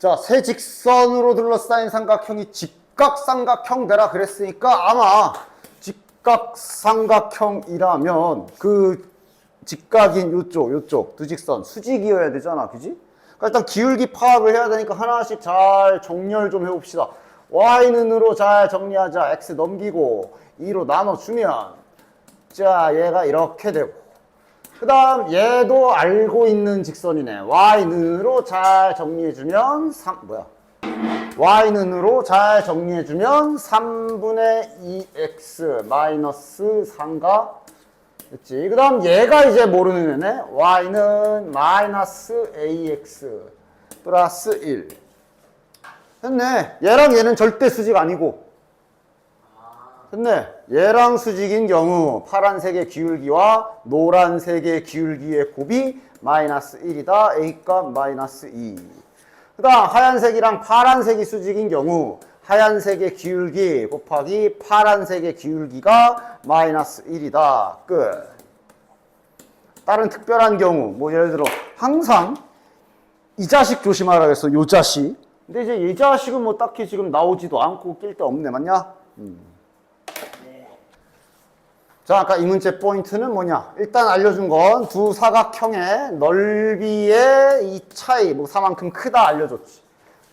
자, 세 직선으로 둘러싸인 삼각형이 직각삼각형 되라 그랬으니까 아마 직각삼각형이라면 그 직각인 요쪽 두 직선 수직이어야 되잖아, 그지? 그러니까 일단 기울기 파악을 해야 되니까 하나씩 잘 정렬 좀 해봅시다. y는으로 잘 정리하자. x 넘기고 2로 나눠주면 자, 얘가 이렇게 되고 그 다음 얘도 알고 있는 직선이네. y는으로 잘 정리해주면 y는으로 잘 정리해주면 3분의 2x 마이너스 3가 됐지. 그 다음 얘가 이제 모르는 애네. y는 마이너스 ax 플러스 1 됐네. 얘랑 얘는 절대 수직 아니고 됐네. 얘랑 수직인 경우 파란색의 기울기와 노란색의 기울기의 곱이 마이너스 1이다. A값 마이너스 2. 그 다음 하얀색이랑 파란색이 수직인 경우 하얀색의 기울기 곱하기 파란색의 기울기가 마이너스 1이다. 끝. 다른 특별한 경우 뭐 예를 들어 항상 이 자식 조심하라 그랬어. 요 자식. 근데 이제 이 자식은 뭐 딱히 지금 나오지도 않고 낄 데 없네. 맞냐? 자, 아까 이 문제 포인트는 뭐냐? 일단 알려준 건 두 사각형의 넓이의 이 차이, 뭐 4만큼 크다 알려줬지.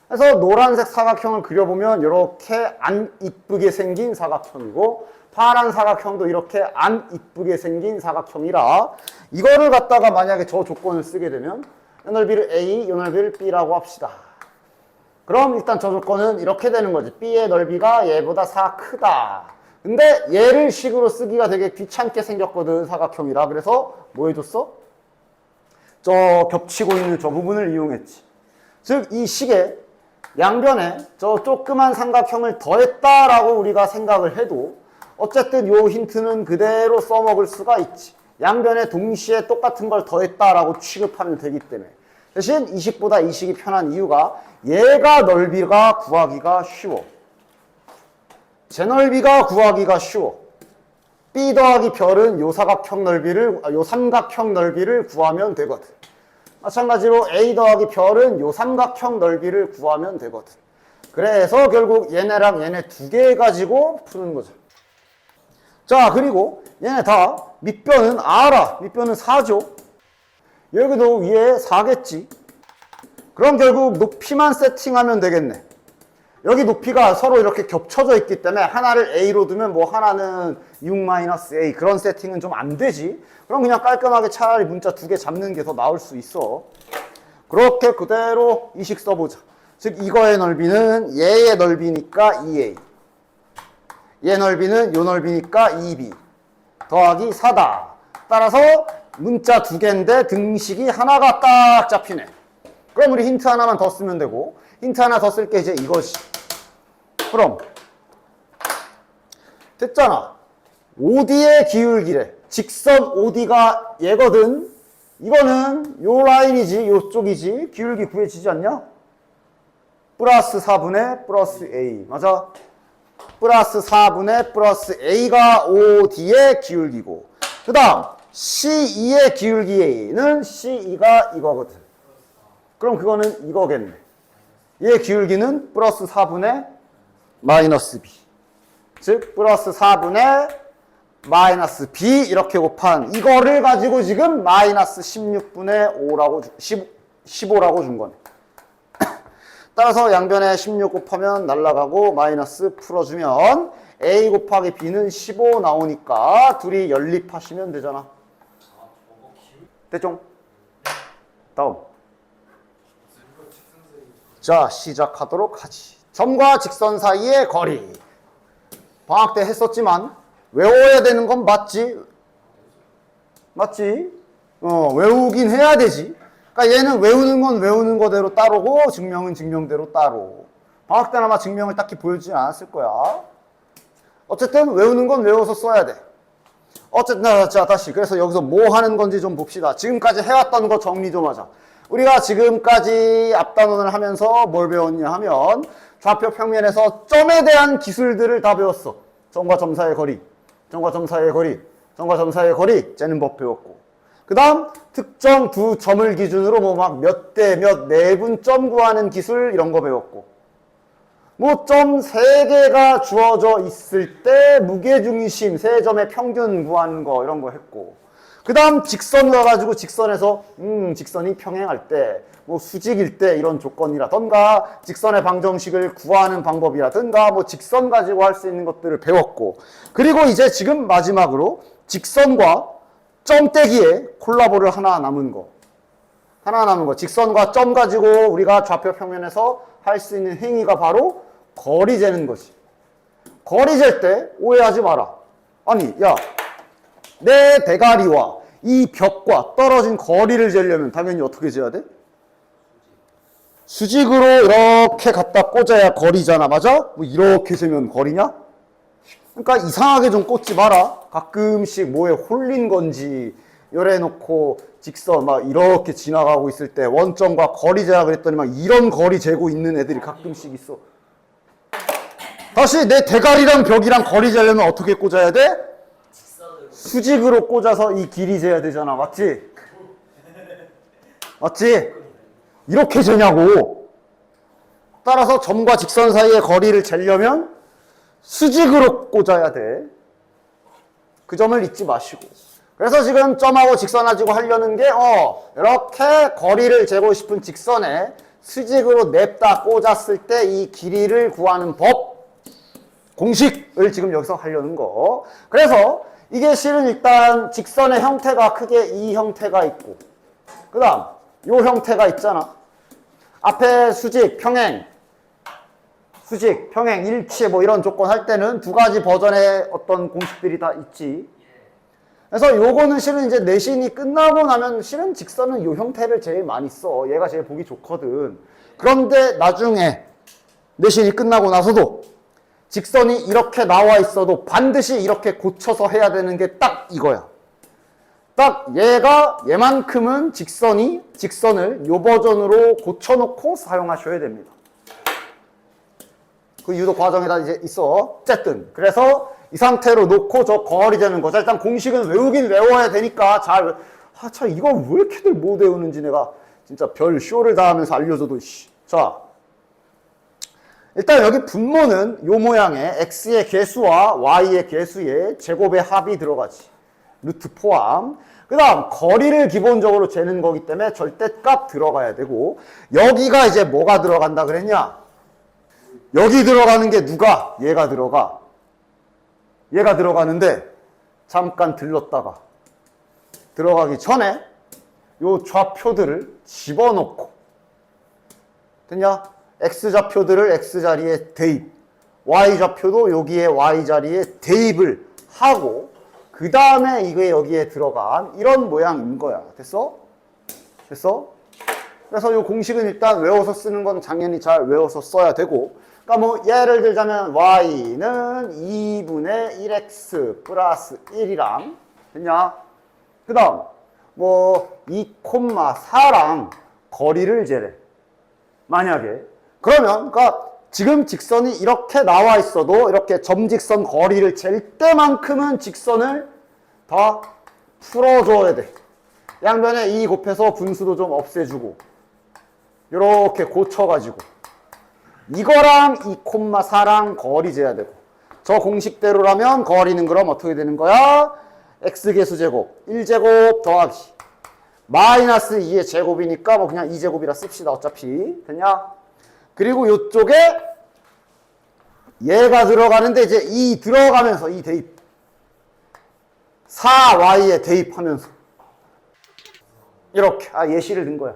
그래서 노란색 사각형을 그려보면 이렇게 안 이쁘게 생긴 사각형이고 파란 사각형도 이렇게 안 이쁘게 생긴 사각형이라 이거를 갖다가 만약에 저 조건을 쓰게 되면 이 넓이를 A, 이 넓이를 B라고 합시다. 그럼 일단 저 조건은 이렇게 되는 거지. B의 넓이가 얘보다 4 크다. 근데 얘를 식으로 쓰기가 되게 귀찮게 생겼거든, 사각형이라. 그래서 뭐 해줬어? 저 겹치고 있는 저 부분을 이용했지. 즉, 이 식에 양변에 저 조그만 삼각형을 더했다라고 우리가 생각을 해도 어쨌든 요 힌트는 그대로 써먹을 수가 있지. 양변에 동시에 똑같은 걸 더했다라고 취급하면 되기 때문에. 대신 이 식보다 이 식이 편한 이유가 얘가 넓이가 구하기가 쉬워. 제 넓이가 구하기가 쉬워. B 더하기 별은 요 사각형 넓이를, 요 삼각형 넓이를 구하면 되거든. 마찬가지로 A 더하기 별은 요 삼각형 넓이를 구하면 되거든. 그래서 결국 얘네랑 얘네 두 개 가지고 푸는 거죠. 자, 그리고 얘네 다 밑변은 알아. 밑변은 4죠. 여기도 위에 4겠지. 그럼 결국 높이만 세팅하면 되겠네. 여기 높이가 서로 이렇게 겹쳐져 있기 때문에 하나를 A로 두면 뭐 하나는 6-A 그런 세팅은 좀 안 되지. 그럼 그냥 깔끔하게 차라리 문자 두 개 잡는 게 더 나을 수 있어. 그렇게 그대로 이 식 써보자. 즉 이거의 넓이는 얘의 넓이니까 2A, 얘 넓이는 요 넓이니까 2B 더하기 4다. 따라서 문자 두 개인데 등식이 하나가 딱 잡히네. 그럼 우리 힌트 하나만 더 쓰면 되고, 힌트 하나 더 쓸 게 이제 이거지. 그럼 됐잖아. OD의 기울기래. 직선 OD가 얘거든. 이거는 요 라인이지, 요쪽이지. 기울기 구해지지 않냐? 플러스 4분의 플러스 A. 맞아? 플러스 4분의 플러스 A가 OD의 기울기고, 그 다음 C2의 기울기는 C2가 이거거든. 그럼 그거는 이거겠네. 얘 기울기는 플러스 4분의 마이너스 B. 즉 플러스 4분의 마이너스 B 이렇게 곱한 이거를 가지고 지금 마이너스 16분의 5라고 15라고 준 거네. 따라서 양변에 16 곱하면 날라가고 마이너스 풀어주면 A 곱하기 B는 15 나오니까 둘이 연립하시면 되잖아. 됐죠? 다음. 자, 시작하도록 하지. 점과 직선 사이의 거리. 방학 때 했었지만 외워야 되는 건 맞지? 맞지? 외우긴 해야 되지. 그러니까 얘는 외우는 건 외우는 거대로 따로고 증명은 증명대로 따로. 방학 때는 아마 증명을 딱히 보여주진 않았을 거야. 어쨌든 외우는 건 외워서 써야 돼. 어쨌든 자 다시 그래서 여기서 뭐 하는 건지 좀 봅시다. 지금까지 해왔던 거 정리 좀 하자. 우리가 지금까지 앞단원을 하면서 뭘 배웠냐 하면 좌표 평면에서 점에 대한 기술들을 다 배웠어. 점과 점 사이의 거리, 점과 점 사이의 거리, 점과 점 사이의 거리 재는 법 배웠고, 그 다음 특정 두 점을 기준으로 뭐 막 몇 대 몇 내분 점 구하는 기술 이런 거 배웠고, 뭐 점 3개가 주어져 있을 때 무게중심 3점의 평균 구하는 거 이런 거 했고, 그 다음 직선 가가지고 직선에서 직선이 평행할 때 뭐 수직일 때 이런 조건이라던가 직선의 방정식을 구하는 방법이라든가 뭐 직선 가지고 할 수 있는 것들을 배웠고, 그리고 이제 지금 마지막으로 직선과 점떼기에 콜라보를 하나 남은 거. 직선과 점 가지고 우리가 좌표 평면에서 할 수 있는 행위가 바로 거리 재는 것이. 거리 잴 때 오해하지 마라. 아니, 야, 내 대가리와 이 벽과 떨어진 거리를 재려면 당연히 어떻게 재야 돼? 수직으로 이렇게 갖다 꽂아야 거리잖아. 맞아? 뭐 이렇게 재면 거리냐? 그러니까 이상하게 좀 꽂지 마라. 가끔씩 뭐에 홀린 건지 열해놓고 직선 막 이렇게 지나가고 있을 때 원점과 거리 재라 그랬더니 막 이런 거리 재고 있는 애들이 가끔씩 있어. 다시 내 대가리랑 벽이랑 거리 재려면 어떻게 꽂아야 돼? 수직으로 꽂아서 이 길이 재야 되잖아. 맞지? 맞지? 이렇게 재냐고. 따라서 점과 직선 사이의 거리를 재려면 수직으로 꽂아야 돼. 그 점을 잊지 마시고. 그래서 지금 점하고 직선 가지고 하려는 게 이렇게 거리를 재고 싶은 직선에 수직으로 냅다 꽂았을 때 이 길이를 구하는 법, 공식을 지금 여기서 하려는 거. 그래서 이게 실은 일단 직선의 형태가 크게 이 형태가 있고, 그 다음 이 형태가 있잖아. 앞에 수직, 평행, 일치 뭐 이런 조건 할 때는 두 가지 버전의 어떤 공식들이 다 있지. 그래서 요거는 실은 이제 내신이 끝나고 나면 실은 직선은 요 형태를 제일 많이 써. 얘가 제일 보기 좋거든. 그런데 나중에 내신이 끝나고 나서도 직선이 이렇게 나와 있어도 반드시 이렇게 고쳐서 해야 되는 게 딱 이거야. 딱 얘만큼은 직선을 요 버전으로 고쳐놓고 사용하셔야 됩니다. 그 유도 과정에다 이제 있어. 어쨌든 그래서 이 상태로 놓고 저 거리 재는 거. 자, 일단 공식은 외우긴 외워야 되니까 참 이거 왜 이렇게들 못 외우는지 내가 진짜 별 쇼를 다 하면서 알려줘도 자, 일단 여기 분모는 요 모양의 x의 개수와 y의 개수의 제곱의 합이 들어가지. 루트 포함. 그 다음 거리를 기본적으로 재는 거기 때문에 절대값 들어가야 되고, 여기가 이제 뭐가 들어간다 그랬냐? 여기 들어가는 게 누가? 얘가 들어가는데 잠깐 들렀다가 들어가기 전에 요 좌표들을 집어넣고, 됐냐? x좌표들을 x자리에 대입, y좌표도 여기에 y자리에 대입을 하고, 그 다음에 이게 여기에 들어간 이런 모양인 거야. 됐어? 그래서 이 공식은 일단 외워서 쓰는 건 당연히 잘 외워서 써야 되고, 그러니까 뭐 예를 들자면 y는 2분의 1x 플러스 1이랑 됐냐? 그 다음 뭐 2,4랑 거리를 재래. 만약에 그러면 그러니까 지금 직선이 이렇게 나와 있어도 이렇게 점직선 거리를 잴 때만큼은 직선을 다 풀어줘야 돼. 양변에 2 곱해서 분수도 좀 없애주고 이렇게 고쳐가지고 이거랑 2,4랑 거리 재야 되고, 저 공식대로라면 거리는 그럼 어떻게 되는 거야? x개수 제곱 1제곱 더하기 마이너스 2의 제곱이니까 뭐 그냥 2제곱이라 씁시다. 어차피 됐냐? 그리고 이쪽에 얘가 들어가는데 이제 이 들어가면서 이 대입 4y에 대입하면서 이렇게 예시를 든 거야.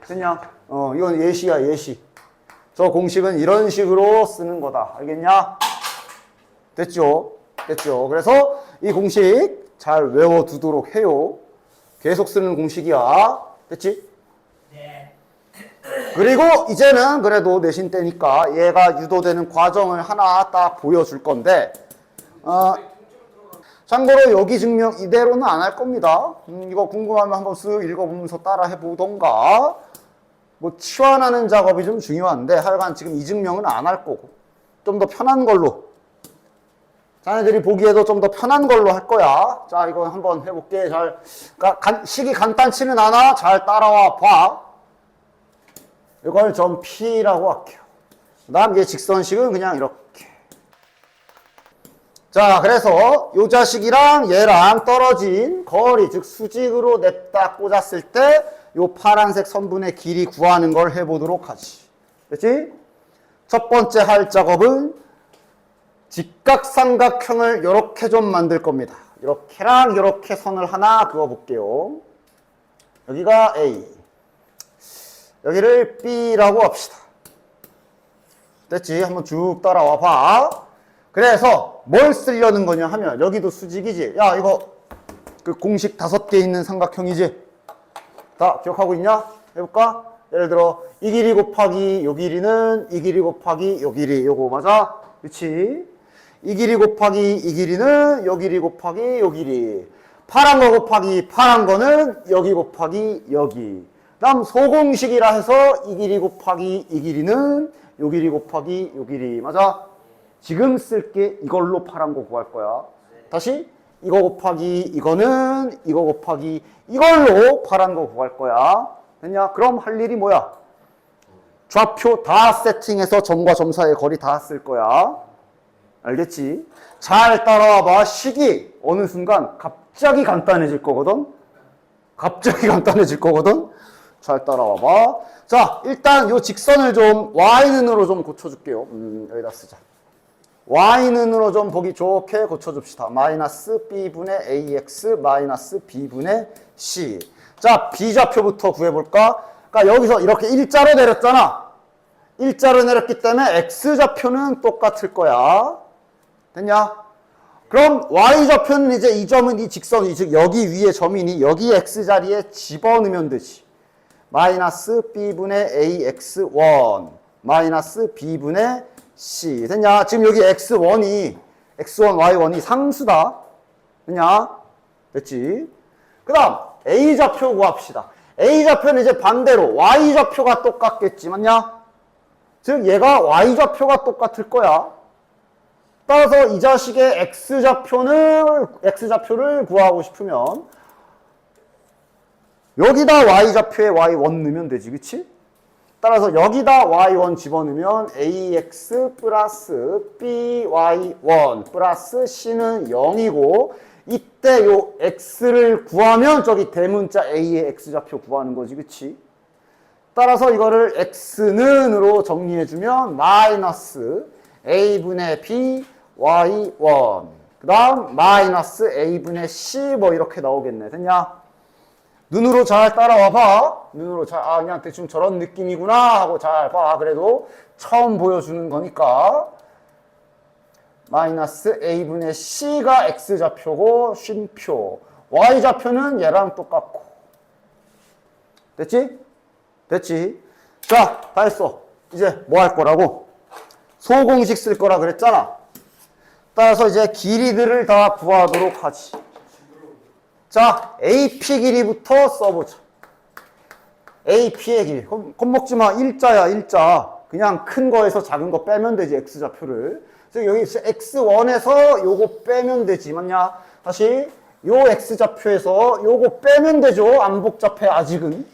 됐냐? 이건 예시야. 예시. 저 공식은 이런 식으로 쓰는 거다. 알겠냐? 됐죠? 그래서 이 공식 잘 외워두도록 해요. 계속 쓰는 공식이야. 됐지? 그리고 이제는 그래도 내신 때니까 얘가 유도되는 과정을 하나 딱 보여줄 건데, 참고로 여기 증명 이대로는 안 할 겁니다. 이거 궁금하면 한번 쓱 읽어보면서 따라 해보던가, 뭐 치환하는 작업이 좀 중요한데 하여간 지금 이 증명은 안 할 거고 좀 더 편한 걸로 자네들이 보기에도 좀 더 편한 걸로 할 거야. 자, 이거 한번 해볼게. 식이 간단치는 않아. 잘 따라와 봐. 이걸 점 P라고 할게요. 그 다음 얘 직선식은 그냥 이렇게. 자, 그래서 요 자식이랑 얘랑 떨어진 거리, 즉 수직으로 냈다 꽂았을 때 요 파란색 선분의 길이 구하는 걸 해보도록 하지. 그렇지? 첫 번째 할 작업은 직각삼각형을 이렇게 좀 만들 겁니다. 이렇게랑 이렇게 선을 하나 그어볼게요. 여기가 A, 여기를 B라고 합시다. 됐지? 한번 쭉 따라와 봐. 그래서 뭘 쓰려는 거냐 하면 여기도 수직이지. 야, 이거 그 공식 5개 있는 삼각형이지? 다 기억하고 있냐? 해볼까? 예를 들어 이 길이 곱하기 요 길이는 이 길이 곱하기 요 길이, 요거 맞아? 그치? 이 길이 곱하기 이 길이는 요 길이 곱하기 요 길이, 파란 거 곱하기 파란 거는 여기 곱하기 여기. 다음 소공식이라 해서 이 길이 곱하기 이 길이는 요 길이 곱하기 요 길이, 맞아? 지금 쓸게 이걸로 파란 거 구할 거야. 다시 이거 곱하기 이거는 이거 곱하기 이걸로 파란 거 구할 거야. 됐냐? 그럼 할 일이 뭐야? 좌표 다 세팅해서 점과 점 사이의 거리 다 쓸 거야. 알겠지? 잘 따라와 봐. 식이 어느 순간 갑자기 간단해질 거거든. 갑자기 간단해질 거거든. 잘 따라와 봐. 자, 일단 요 직선을 좀 y는으로 좀 고쳐줄게요. 여기다 쓰자. y는으로 좀 보기 좋게 고쳐줍시다. 마이너스 b분의 ax 마이너스 b분의 c. 자, b좌표부터 구해볼까? 그러니까 여기서 이렇게 일자로 내렸잖아. 일자로 내렸기 때문에 x좌표는 똑같을 거야. 됐냐? 그럼 y좌표는 이제 이 점은 이 직선이, 즉 여기 위에 점이니 여기 x자리에 집어넣으면 되지. 마이너스 b분의 ax1 마이너스 b분의 c. 됐냐? 지금 여기 x1, y1이 상수다. 됐냐? 됐지? 그 다음 a좌표 구합시다. a좌표는 이제 반대로 y좌표가 똑같겠지. 맞냐? 즉 얘가 y좌표가 똑같을 거야. 따라서 이 자식의 x좌표를 구하고 싶으면 여기다 y좌표에 y1 넣으면 되지. 그치? 따라서 여기다 y1 집어넣으면 ax 플러스 by1 플러스 c는 0이고, 이때 요 x를 구하면 저기 대문자 a의 x좌표 구하는 거지. 그치? 따라서 이거를 x는으로 정리해주면 마이너스 a분의 b y1 그 다음 마이너스 a분의 c 뭐 이렇게 나오겠네. 됐냐? 눈으로 잘 따라와 봐. 눈으로 잘, 그냥 대충 저런 느낌이구나 하고 잘 봐. 그래도 처음 보여주는 거니까. 마이너스 a분의 c가 x좌표고 쉼표, y좌표는 얘랑 똑같고. 됐지? 됐지? 자, 다 했어. 이제 뭐 할 거라고? 소공식 쓸 거라 그랬잖아. 따라서 이제 길이들을 다 구하도록 하지. 자, AP 길이부터 써보자. AP의 길이. 겁먹지 마. 일자야, 일자. 그냥 큰 거에서 작은 거 빼면 되지, x좌표를. 그래서 여기 x1에서 요거 빼면 되지. 맞냐? 다시 요 x좌표에서 요거 빼면 되죠. 안 복잡해, 아직은.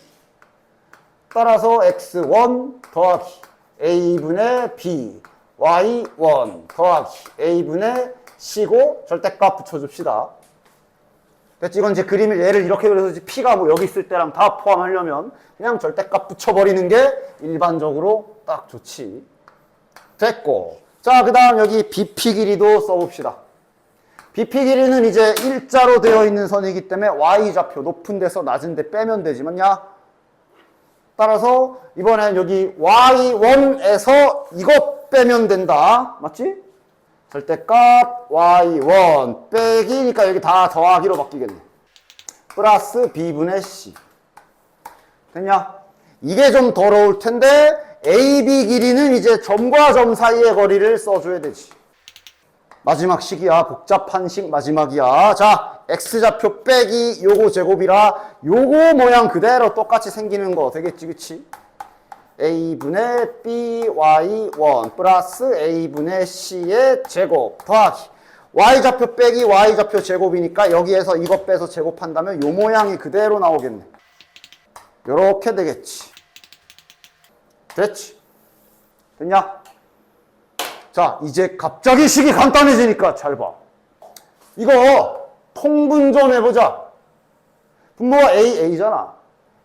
따라서 x1 더하기 a분의 b, y1 더하기 a분의 c고 절대값 붙여줍시다. 됐지? 이건 이제 그림을 얘를 이렇게 그려서 p가 뭐 여기 있을 때랑 다 포함하려면 그냥 절대값 붙여버리는 게 일반적으로 딱 좋지. 됐고. 자, 그 다음 여기 BP 길이도 써봅시다. BP 길이는 이제 일자로 되어 있는 선이기 때문에 y좌표 높은 데서 낮은 데 빼면 되지. 맞냐? 따라서 이번엔 여기 y1에서 이거 빼면 된다. 맞지? 절대값 y1 빼기니까 여기 다 더하기로 바뀌겠네. 플러스 b분의 c. 됐냐? 이게 좀 더러울 텐데 AB 길이는 이제 점과 점 사이의 거리를 써줘야 되지. 마지막 식이야. 복잡한 식 마지막이야. 자, x좌표 빼기 요거 제곱이라 요거 모양 그대로 똑같이 생기는 거 되겠지. 그치? a분의 by1 플러스 a분의 c의 제곱 더하기 y좌표 빼기 y좌표 제곱이니까 여기에서 이것 빼서 제곱한다면 요 모양이 그대로 나오겠네. 요렇게 되겠지. 됐지? 됐냐? 자, 이제 갑자기 식이 간단해지니까 잘 봐. 이거 통분 좀 해보자. 분모가 A잖아.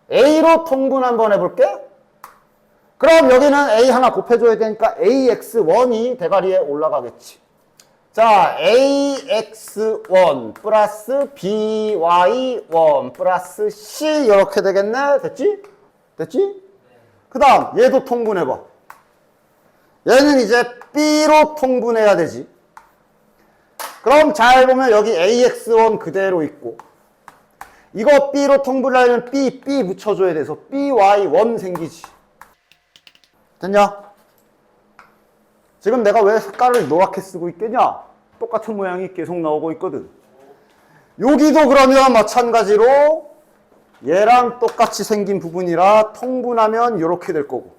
A로 통분 한번 해볼게. 그럼 여기는 A 하나 곱해줘야 되니까 AX1이 대가리에 올라가겠지. 자, AX1 플러스 BY1 플러스 C 이렇게 되겠네. 됐지? 됐지? 그 다음 얘도 통분해봐. 얘는 이제 B로 통분해야 되지. 그럼 잘 보면 여기 AX1 그대로 있고 이거 B로 통분하려면 B 붙여줘야 돼서 BY1 생기지. 됐냐? 지금 내가 왜 색깔을 노랗게 쓰고 있겠냐? 똑같은 모양이 계속 나오고 있거든. 여기도 그러면 마찬가지로 얘랑 똑같이 생긴 부분이라 통분하면 이렇게 될 거고.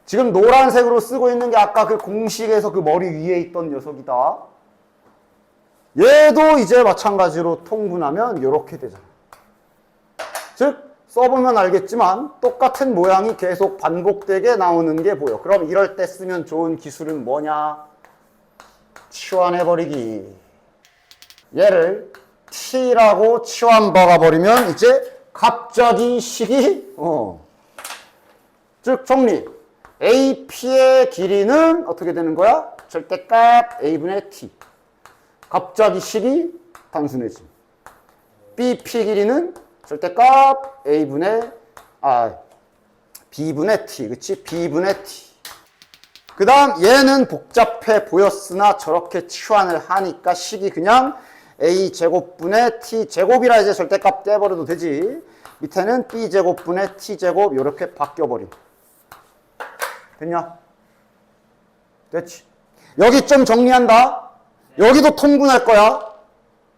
지금 노란색으로 쓰고 있는 게 아까 그 공식에서 그 머리 위에 있던 녀석이다. 얘도 이제 마찬가지로 통분하면 이렇게 되잖아. 즉 써보면 알겠지만 똑같은 모양이 계속 반복되게 나오는 게 보여. 그럼 이럴 때 쓰면 좋은 기술은 뭐냐? 치환해버리기. 얘를 T라고 치환 박아버리면 이제 갑자기 식이 즉 정리. AP의 길이는 어떻게 되는 거야? 절대값 A분의 T. 갑자기 식이 단순해짐. BP 길이는 절대값 B분의 T. 그치? B분의 T. 그 다음 얘는 복잡해 보였으나 저렇게 치환을 하니까 식이 그냥 A제곱분의 T제곱이라 이제 절대값 떼버려도 되지. 밑에는 B제곱분의 T제곱 이렇게 바뀌어버림. 됐냐? 됐지? 여기 좀 정리한다. 여기도 통분할 거야.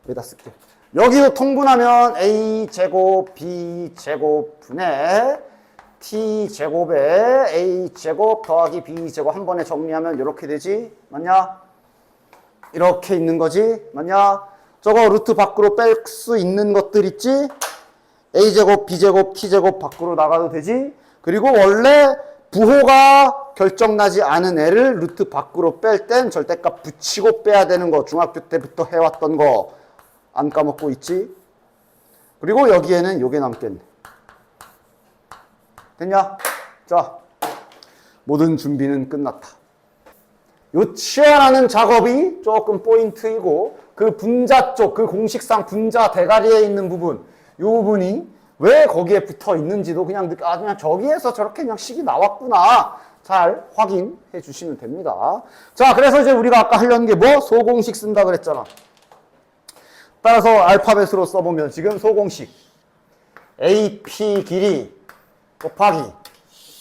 여기다 쓸게. 여기도 통분하면 A제곱 B제곱 분의 T제곱에 A제곱 더하기 B제곱 한 번에 정리하면 이렇게 되지. 맞냐? 이렇게 있는 거지. 맞냐? 저거 루트 밖으로 뺄 수 있는 것들 있지? A제곱 B제곱 T제곱 밖으로 나가도 되지. 그리고 원래 부호가 결정나지 않은 애를 루트 밖으로 뺄 땐 절대값 붙이고 빼야 되는 거 중학교 때부터 해왔던 거 안 까먹고 있지? 그리고 여기에는 요게 남겠네. 됐냐? 자, 모든 준비는 끝났다. 요 치환하는 작업이 조금 포인트이고 그 분자 쪽, 그 공식상 분자 대가리에 있는 부분, 요 부분이 왜 거기에 붙어 있는지도 그냥 저기에서 저렇게 그냥 식이 나왔구나. 잘 확인해 주시면 됩니다. 자, 그래서 이제 우리가 아까 하려는 게 뭐? 소공식 쓴다 그랬잖아. 따라서 알파벳으로 써보면 지금 소공식 AP 길이 곱하기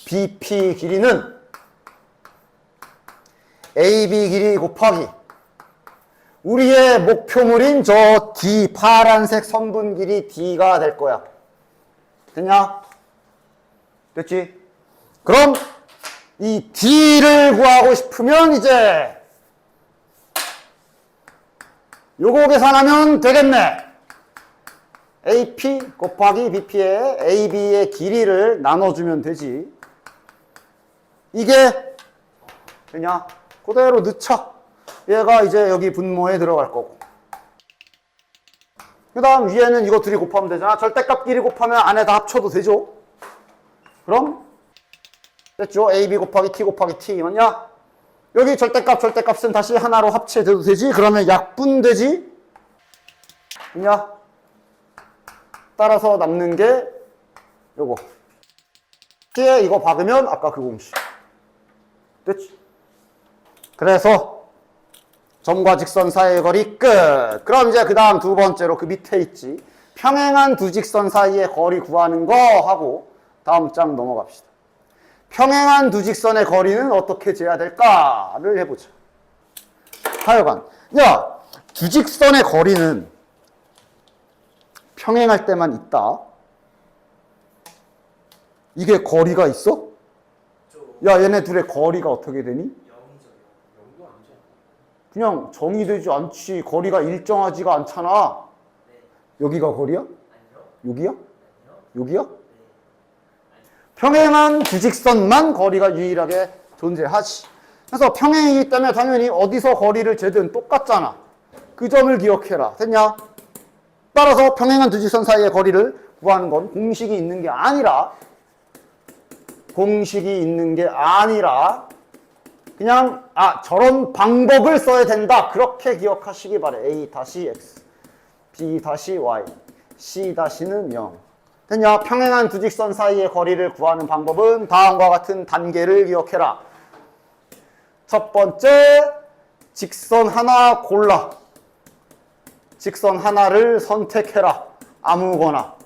BP 길이는 AB 길이 곱하기 우리의 목표물인 저 D 파란색 선분 길이 D가 될 거야. 됐냐? 됐지? 그럼 이 D를 구하고 싶으면 이제 요거 계산하면 되겠네. AP 곱하기 BP의 AB의 길이를 나눠주면 되지. 이게 되냐? 그대로 넣자. 얘가 이제 여기 분모에 들어갈 거고. 그 다음 위에는 이거 둘이 곱하면 되잖아. 절대값 길이 곱하면 안에 다 합쳐도 되죠. 그럼 됐죠? AB 곱하기 T 곱하기 T 맞냐? 여기 절대값은 다시 하나로 합체돼도 되지? 그러면 약분되지? 맞냐? 따라서 남는 게 요거. T에 이거 박으면 아까 그 공식. 됐지? 그래서 점과 직선 사이의 거리 끝. 그럼 이제 그 다음 두 번째로 그 밑에 있지. 평행한 두 직선 사이의 거리 구하는 거 하고 다음 장 넘어갑시다. 평행한 두 직선의 거리는 어떻게 재야 될까를 해보자. 하여간 야, 두 직선의 거리는 평행할 때만 있다. 이게 거리가 있어? 야, 얘네 둘의 거리가 어떻게 되니? 그냥 정의되지 않지. 거리가 일정하지가 않잖아. 여기가 거리야? 여기야? 여기야? 평행한 두 직선만 거리가 유일하게 존재하지. 그래서 평행이기 때문에 당연히 어디서 거리를 재든 똑같잖아. 그 점을 기억해라. 됐냐? 따라서 평행한 두 직선 사이의 거리를 구하는 건 공식이 있는 게 아니라 그냥 저런 방법을 써야 된다. 그렇게 기억하시기 바래. A-X, B-Y, C-는 0. 됐냐? 평행한 두 직선 사이의 거리를 구하는 방법은 다음과 같은 단계를 기억해라. 첫 번째, 직선 하나 골라. 직선 하나를 선택해라. 아무거나.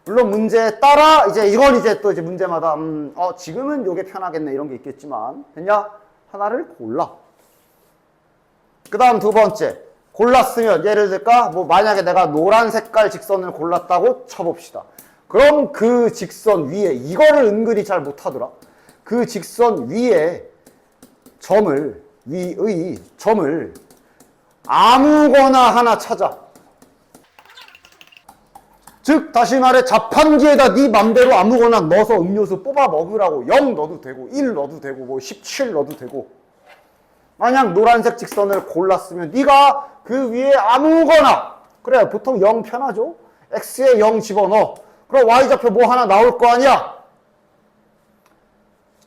물론 문제에 따라 이건 또 문제마다 지금은 요게 편하겠네 이런 게 있겠지만 됐냐? 하나를 골라. 그 다음 두 번째, 골랐으면 예를 들까 만약에 내가 노란 색깔 직선을 골랐다고 쳐봅시다. 그럼 그 직선 위에 이거를 은근히 잘 못하더라. 그 직선 위에 위의 점을 아무거나 하나 찾아. 즉 다시 말해 자판기에다 네 맘대로 아무거나 넣어서 음료수 뽑아 먹으라고. 0 넣어도 되고 1 넣어도 되고 17 넣어도 되고. 만약 노란색 직선을 골랐으면 네가 그 위에 아무거나, 그래 보통 0 편하죠. x에 0 집어넣어. 그럼 y좌표 하나 나올 거 아니야.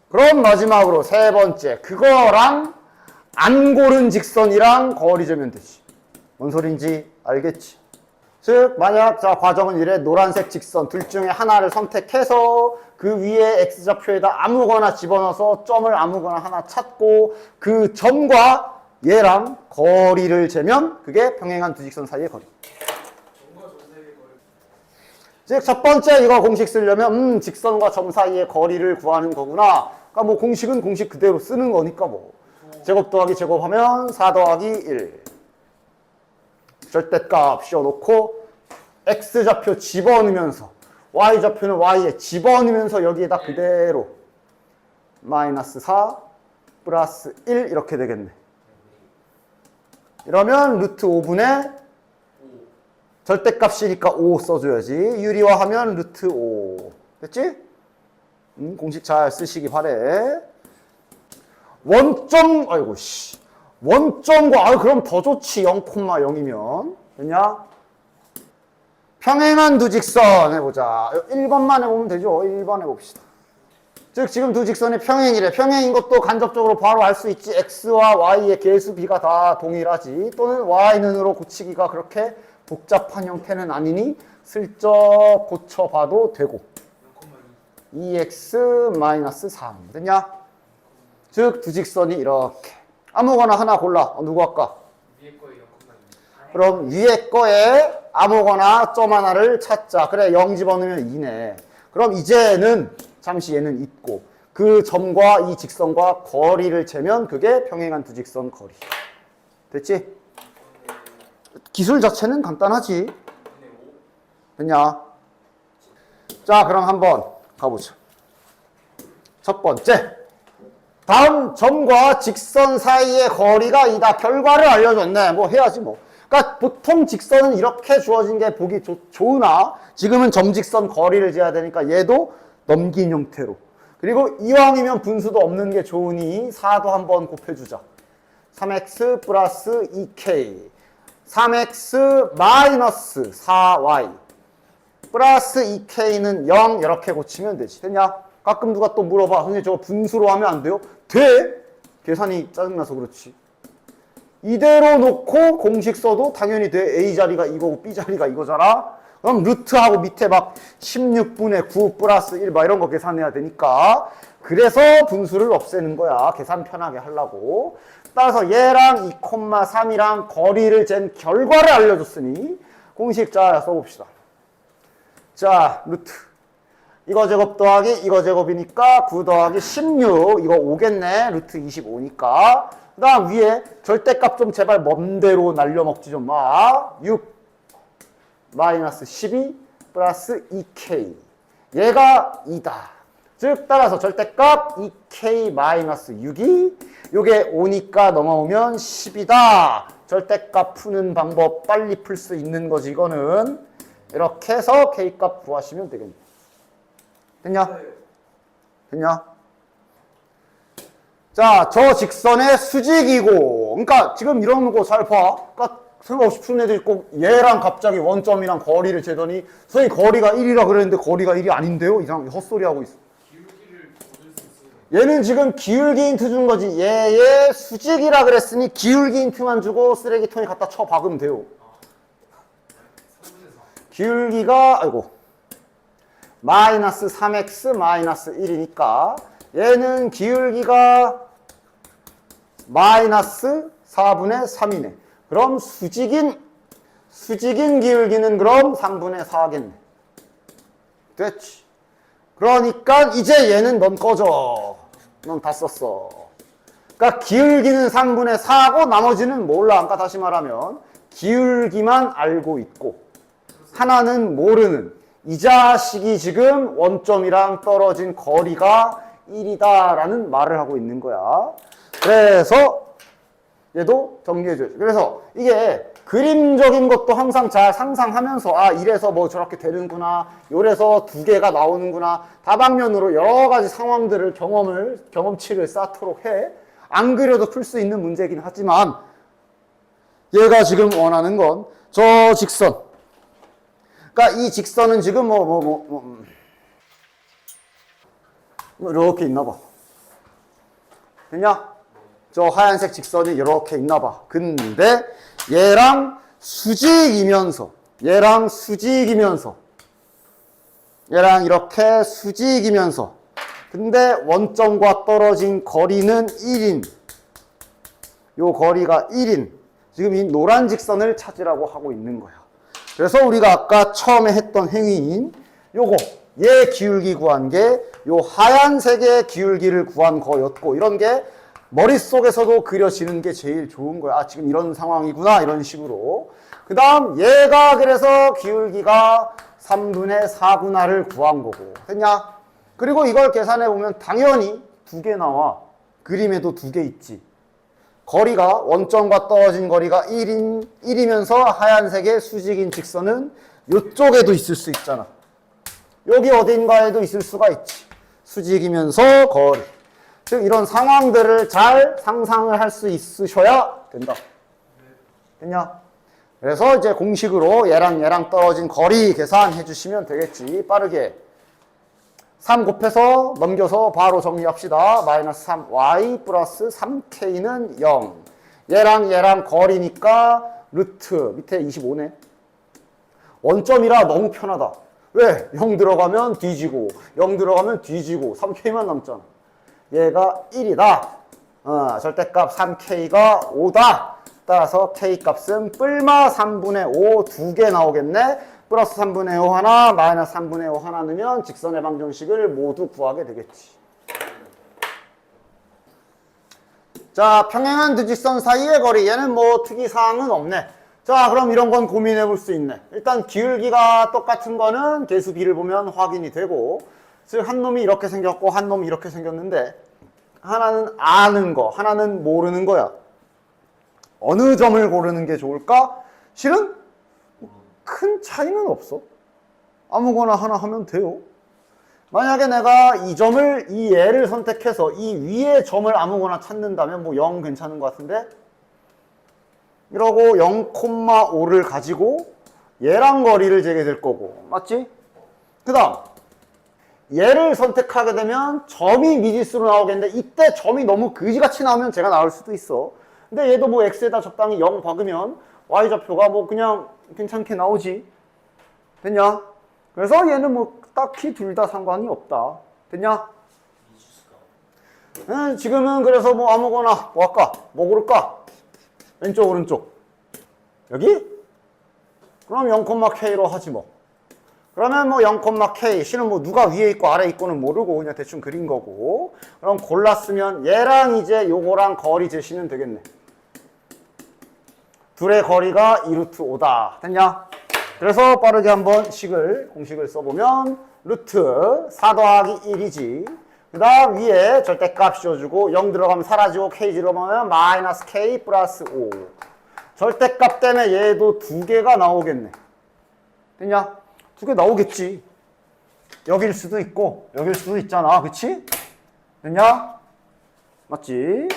그럼 마지막으로 세 번째, 그거랑 안 고른 직선이랑 거리 재면 되지. 뭔 소린지 알겠지? 즉 만약 과정은 이래. 노란색 직선 둘 중에 하나를 선택해서 그 위에 x좌표에다 아무거나 집어넣어서 점을 아무거나 하나 찾고 그 점과 얘랑 거리를 재면 그게 평행한 두 직선 사이의 거리. 즉 첫 번째 이거 공식 쓰려면 직선과 점 사이의 거리를 구하는 거구나. 그러니까 공식은 공식 그대로 쓰는 거니까 제곱 더하기 제곱하면 4 더하기 1. 절대값 씌워놓고 x좌표 집어넣으면서 y좌표는 y에 집어넣으면서 여기에다 그대로 마이너스 4 플러스 1 이렇게 되겠네. 이러면 루트 5분의 절대값이니까 5 써줘야지. 유리화하면 루트 5. 됐지? 공식 잘 쓰시기 바래. 원점과 그럼 더 좋지. 0,0이면 됐냐? 평행한 두 직선 해보자. 1번만 해보면 되죠. 1번 해봅시다. 즉 지금 두 직선이 평행이래. 평행인 것도 간접적으로 바로 알 수 있지. x와 y의 계수 비가 다 동일하지. 또는 y는으로 고치기가 그렇게 복잡한 형태는 아니니 슬쩍 고쳐봐도 되고. 2x-3 됐냐? 즉 두 직선이 이렇게 아무거나 하나 골라. 누구 할까? 위에 거에 0,2. 그럼 위에 거에 아무거나 점 하나를 찾자. 그래 0 집어넣으면 2네. 그럼 이제는 잠시 얘는 있고 그 점과 이 직선과 거리를 재면 그게 평행한 두 직선 거리. 됐지? 기술 자체는 간단하지. 됐냐? 자 그럼 한번 가보자. 첫 번째, 다음 점과 직선 사이의 거리가 이다. 결과를 알려줬네. 해야지 그러니까 보통 직선은 이렇게 주어진 게 보기 좋으나 지금은 점직선 거리를 재야 되니까 얘도 넘긴 형태로. 그리고 이왕이면 분수도 없는 게 좋으니 4도 한번 곱해주자. 3x 플러스 2k 3x 마이너스 4y 플러스 2k는 0 이렇게 고치면 되지. 됐냐? 가끔 누가 또 물어봐. 선생님 저거 분수로 하면 안 돼요? 돼! 계산이 짜증나서 그렇지. 이대로 놓고 공식 써도 당연히 돼. A 자리가 이거고 B 자리가 이거잖아. 그럼 루트하고 밑에 16분의 9 플러스 1 이런 거 계산해야 되니까. 그래서 분수를 없애는 거야. 계산 편하게 하려고. 따라서 얘랑 2,3이랑 거리를 잰 결과를 알려줬으니 공식 자 써봅시다. 자, 루트. 이거 제곱 더하기 이거 제곱이니까 9 더하기 16. 이거 5겠네. 루트 25니까. 그 다음 위에 절대값 좀 제발 먼대로 날려먹지 좀 마. 6 마이너스 12 플러스 2k. 얘가 2다. 즉 따라서 절대값 2k-6이 요게 5니까 넘어오면 10이다. 절대값 푸는 방법 빨리 풀 수 있는 거지 이거는. 이렇게 해서 k값 구하시면 되겠네. 됐냐? 됐냐? 자, 저 직선의 수직이고, 그러니까 지금 이런 거 잘 봐. 그러니까 생각 없이 푸는 애들 있고, 얘랑 갑자기 원점이랑 거리를 재더니, 선생님 거리가 1이라 그랬는데 거리가 1이 아닌데요? 이상 헛소리 하고 있어. 얘는 지금 기울기 힌트 준 거지. 얘의 수직이라 그랬으니 기울기 힌트만 주고 쓰레기통에 갖다 쳐 박으면 돼요. 기울기가, 아이고, 마이너스 3x 마이너스 1이니까 얘는 기울기가 마이너스 4분의 3이네. 그럼 수직인 기울기는 그럼 3분의 4겠네. 됐지. 그러니까 이제 얘는 넌 꺼져. 넌 다 썼어. 그러니까 기울기는 3분의 4고 나머지는 몰라. 아까 다시 말하면 기울기만 알고 있고 하나는 모르는. 이 자식이 지금 원점이랑 떨어진 거리가 1이다 라는 말을 하고 있는 거야. 그래서 얘도 정리해줘야지. 그래서 이게 그림적인 것도 항상 잘 상상하면서 아 이래서 뭐 저렇게 되는구나, 요래서 두 개가 나오는구나, 다방면으로 여러 가지 상황들을 경험치를 쌓도록 해. 안 그려도 풀 수 있는 문제이긴 하지만 얘가 지금 원하는 건 저 직선. 그러니까 이 직선은 지금 이렇게 있나 봐. 됐냐? 저 하얀색 직선이 이렇게 있나 봐. 근데 얘랑 수직이면서 얘랑 이렇게 수직이면서 근데 원점과 떨어진 거리는 1인. 요 거리가 1인. 지금 이 노란 직선을 찾으라고 하고 있는 거야. 그래서 우리가 아까 처음에 했던 행위인 요거 얘 기울기 구한 게 요 하얀색의 기울기를 구한 거였고, 이런 게 머릿속에서도 그려지는 게 제일 좋은 거야. 아, 지금 이런 상황이구나, 이런 식으로. 그 다음 얘가 그래서 기울기가 3분의 4구나를 구한 거고. 됐냐? 그리고 이걸 계산해 보면 당연히 두 개 나와. 그림에도 두 개 있지. 거리가 원점과 떨어진 거리가 1이면서 하얀색의 수직인 직선은 이쪽에도 있을 수 있잖아. 여기 어딘가에도 있을 수가 있지. 수직이면서 거리. 즉 이런 상황들을 잘 상상을 할 수 있으셔야 된다. 됐냐? 그래서 이제 공식으로 얘랑 떨어진 거리 계산해 주시면 되겠지. 빠르게. 3 곱해서 넘겨서 바로 정리합시다. 마이너스 3y 플러스 3k는 0. 얘랑 거리니까 루트 밑에 25네. 원점이라 너무 편하다. 왜? 0 들어가면 뒤지고 0 들어가면 뒤지고 3k만 남잖아. 얘가 1이다. 절대값 3k가 5다. 따라서 k값은 뿔마 3분의 5 두 개 나오겠네. 플러스 3분의 5 하나, 마이너스 3분의 5 하나 넣으면 직선의 방정식을 모두 구하게 되겠지. 자, 평행한 두 직선 사이의 거리. 얘는 뭐 특이사항은 없네. 자, 그럼 이런 건 고민해 볼 수 있네. 일단 기울기가 똑같은 거는 계수 B를 보면 확인이 되고, 즉 한 놈이 이렇게 생겼고 한 놈이 이렇게 생겼는데 하나는 아는 거, 하나는 모르는 거야. 어느 점을 고르는 게 좋을까? 실은 큰 차이는 없어. 아무거나 하나 하면 돼요. 만약에 내가 이 얘를 선택해서 이 위의 점을 아무거나 찾는다면 뭐 0 괜찮은 것 같은데, 이러고 0,5를 가지고 얘랑 거리를 재게 될 거고, 맞지? 그 다음 얘를 선택하게 되면 점이 미지수로 나오겠는데 이때 점이 너무 그지같이 나오면 제가 나올 수도 있어. 근데 얘도 뭐 x에다 적당히 0 박으면 y좌표가 뭐 그냥 괜찮게 나오지. 됐냐? 그래서 얘는 뭐 딱히 둘 다 상관이 없다. 됐냐? 지금은 그래서 뭐 아무거나 뭐 할까? 뭐 고를까? 왼쪽 오른쪽 여기? 그럼 0,k로 하지 뭐. 그러면 뭐 0,k 실은 뭐 누가 위에 있고 아래 있고는 모르고 그냥 대충 그린 거고. 그럼 골랐으면 얘랑 이제 요거랑 거리 재시면 되겠네. 둘의 거리가 2루트 5다. 됐냐? 그래서 빠르게 한번 공식을 써보면 루트 4 더하기 1이지. 그 다음 위에 절대값 씌워주고 0 들어가면 사라지고 k 들어가면 마이너스 k 플러스 5. 절대값 때문에 얘도 두 개가 나오겠네. 됐냐? 두 개 나오겠지. 여길 수도 있고 여길 수도 있잖아. 그치? 됐냐? 맞지?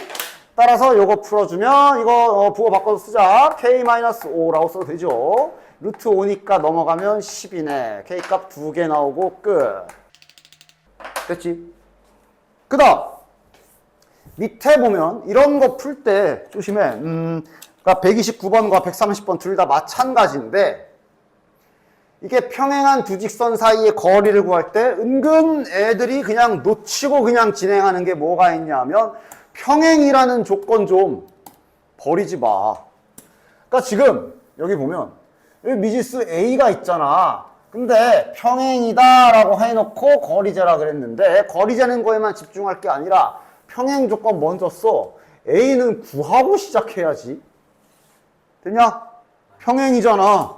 따라서 요거 풀어주면 이거 부호 바꿔서 쓰자. k-5라고 써도 되죠. 루트 5니까 넘어가면 10이네. k값 두 개 나오고 끝. 됐지? 그 다음 밑에 보면 이런 거 풀 때 조심해. 그러니까 129번과 130번 둘 다 마찬가지인데 이게 평행한 두 직선 사이의 거리를 구할 때 은근 애들이 그냥 놓치고 그냥 진행하는 게 뭐가 있냐면 평행이라는 조건 좀 버리지 마. 그러니까 지금 여기 보면 여기 미지수 A가 있잖아. 근데 평행이다 라고 해놓고 거리재라 그랬는데 거리 재는 거에만 집중할 게 아니라 평행 조건 먼저 써. A는 구하고 시작해야지. 됐냐? 평행이잖아.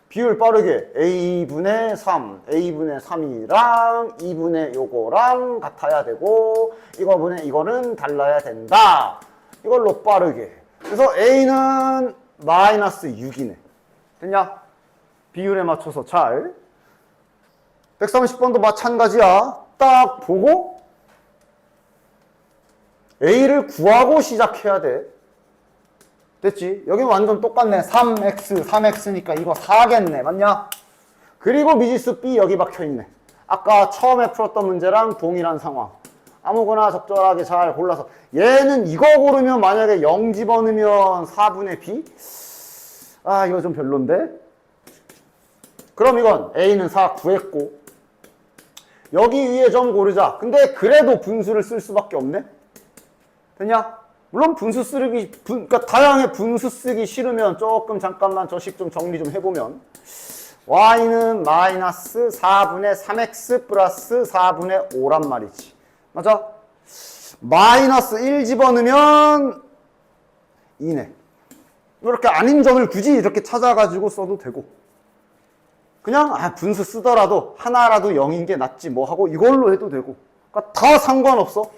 비율 빠르게 A분의 3, A분의 3이랑 2분의 요거랑 같아야 되고 이거분의 이거는 달라야 된다. 이걸로 빠르게. 그래서 A는 마이너스 6이네. 됐냐? 비율에 맞춰서 잘. 130번도 마찬가지야. 딱 보고 A를 구하고 시작해야 돼. 됐지? 여기 완전 똑같네. 3x, 3x니까 이거 4겠네. 맞냐? 그리고 미지수 B 여기 박혀있네. 아까 처음에 풀었던 문제랑 동일한 상황. 아무거나 적절하게 잘 골라서. 얘는 이거 고르면 만약에 0 집어넣으면 4분의 B? 아, 이거 좀 별론데? 그럼 이건 A는 4 구했고 여기 위에 점 고르자. 근데 그래도 분수를 쓸 수밖에 없네? 됐냐? 물론 분수 쓰기, 그러니까 다양하게 분수 쓰기 싫으면 조금 잠깐만 저식 좀 정리 좀 해보면 y는 마이너스 4분의 3x 플러스 4분의 5란 말이지. 맞아? 마이너스 1 집어넣으면 2네. 이렇게 아닌 점을 굳이 이렇게 찾아가지고 써도 되고 그냥 분수 쓰더라도 하나라도 0인 게 낫지 뭐 하고 이걸로 해도 되고 그러니까 다 상관없어.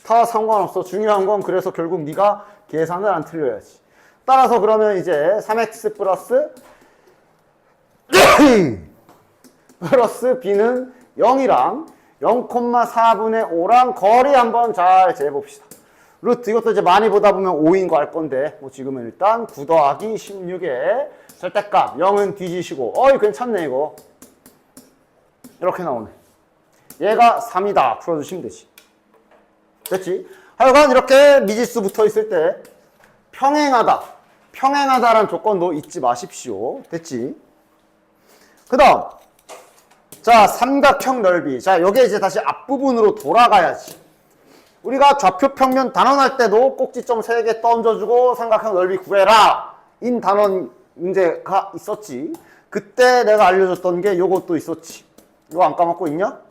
다 상관없어. 중요한 건 그래서 결국 네가 계산을 안 틀려야지. 따라서 그러면 이제 3x 플러스 b는 0이랑 0,4분의 5랑 거리 한번 잘 재봅시다. 루트 이것도 이제 많이 보다 보면 5인 거 알 건데 뭐 지금은 일단 9 더하기 16에 절대값 0은 뒤지시고 괜찮네 이거. 이렇게 나오네. 얘가 3이다. 풀어주시면 되지. 됐지? 하여간 이렇게 미지수 붙어 있을 때 평행하다. 평행하다라는 조건도 잊지 마십시오. 됐지? 그 다음 자 삼각형 넓이. 자 요게 이제 다시 앞부분으로 돌아가야지. 우리가 좌표 평면 단원할 때도 꼭지점 3개 던져주고 삼각형 넓이 구해라 인 단원 문제가 있었지. 그때 내가 알려줬던 게 요것도 있었지. 이거 안 까먹고 있냐?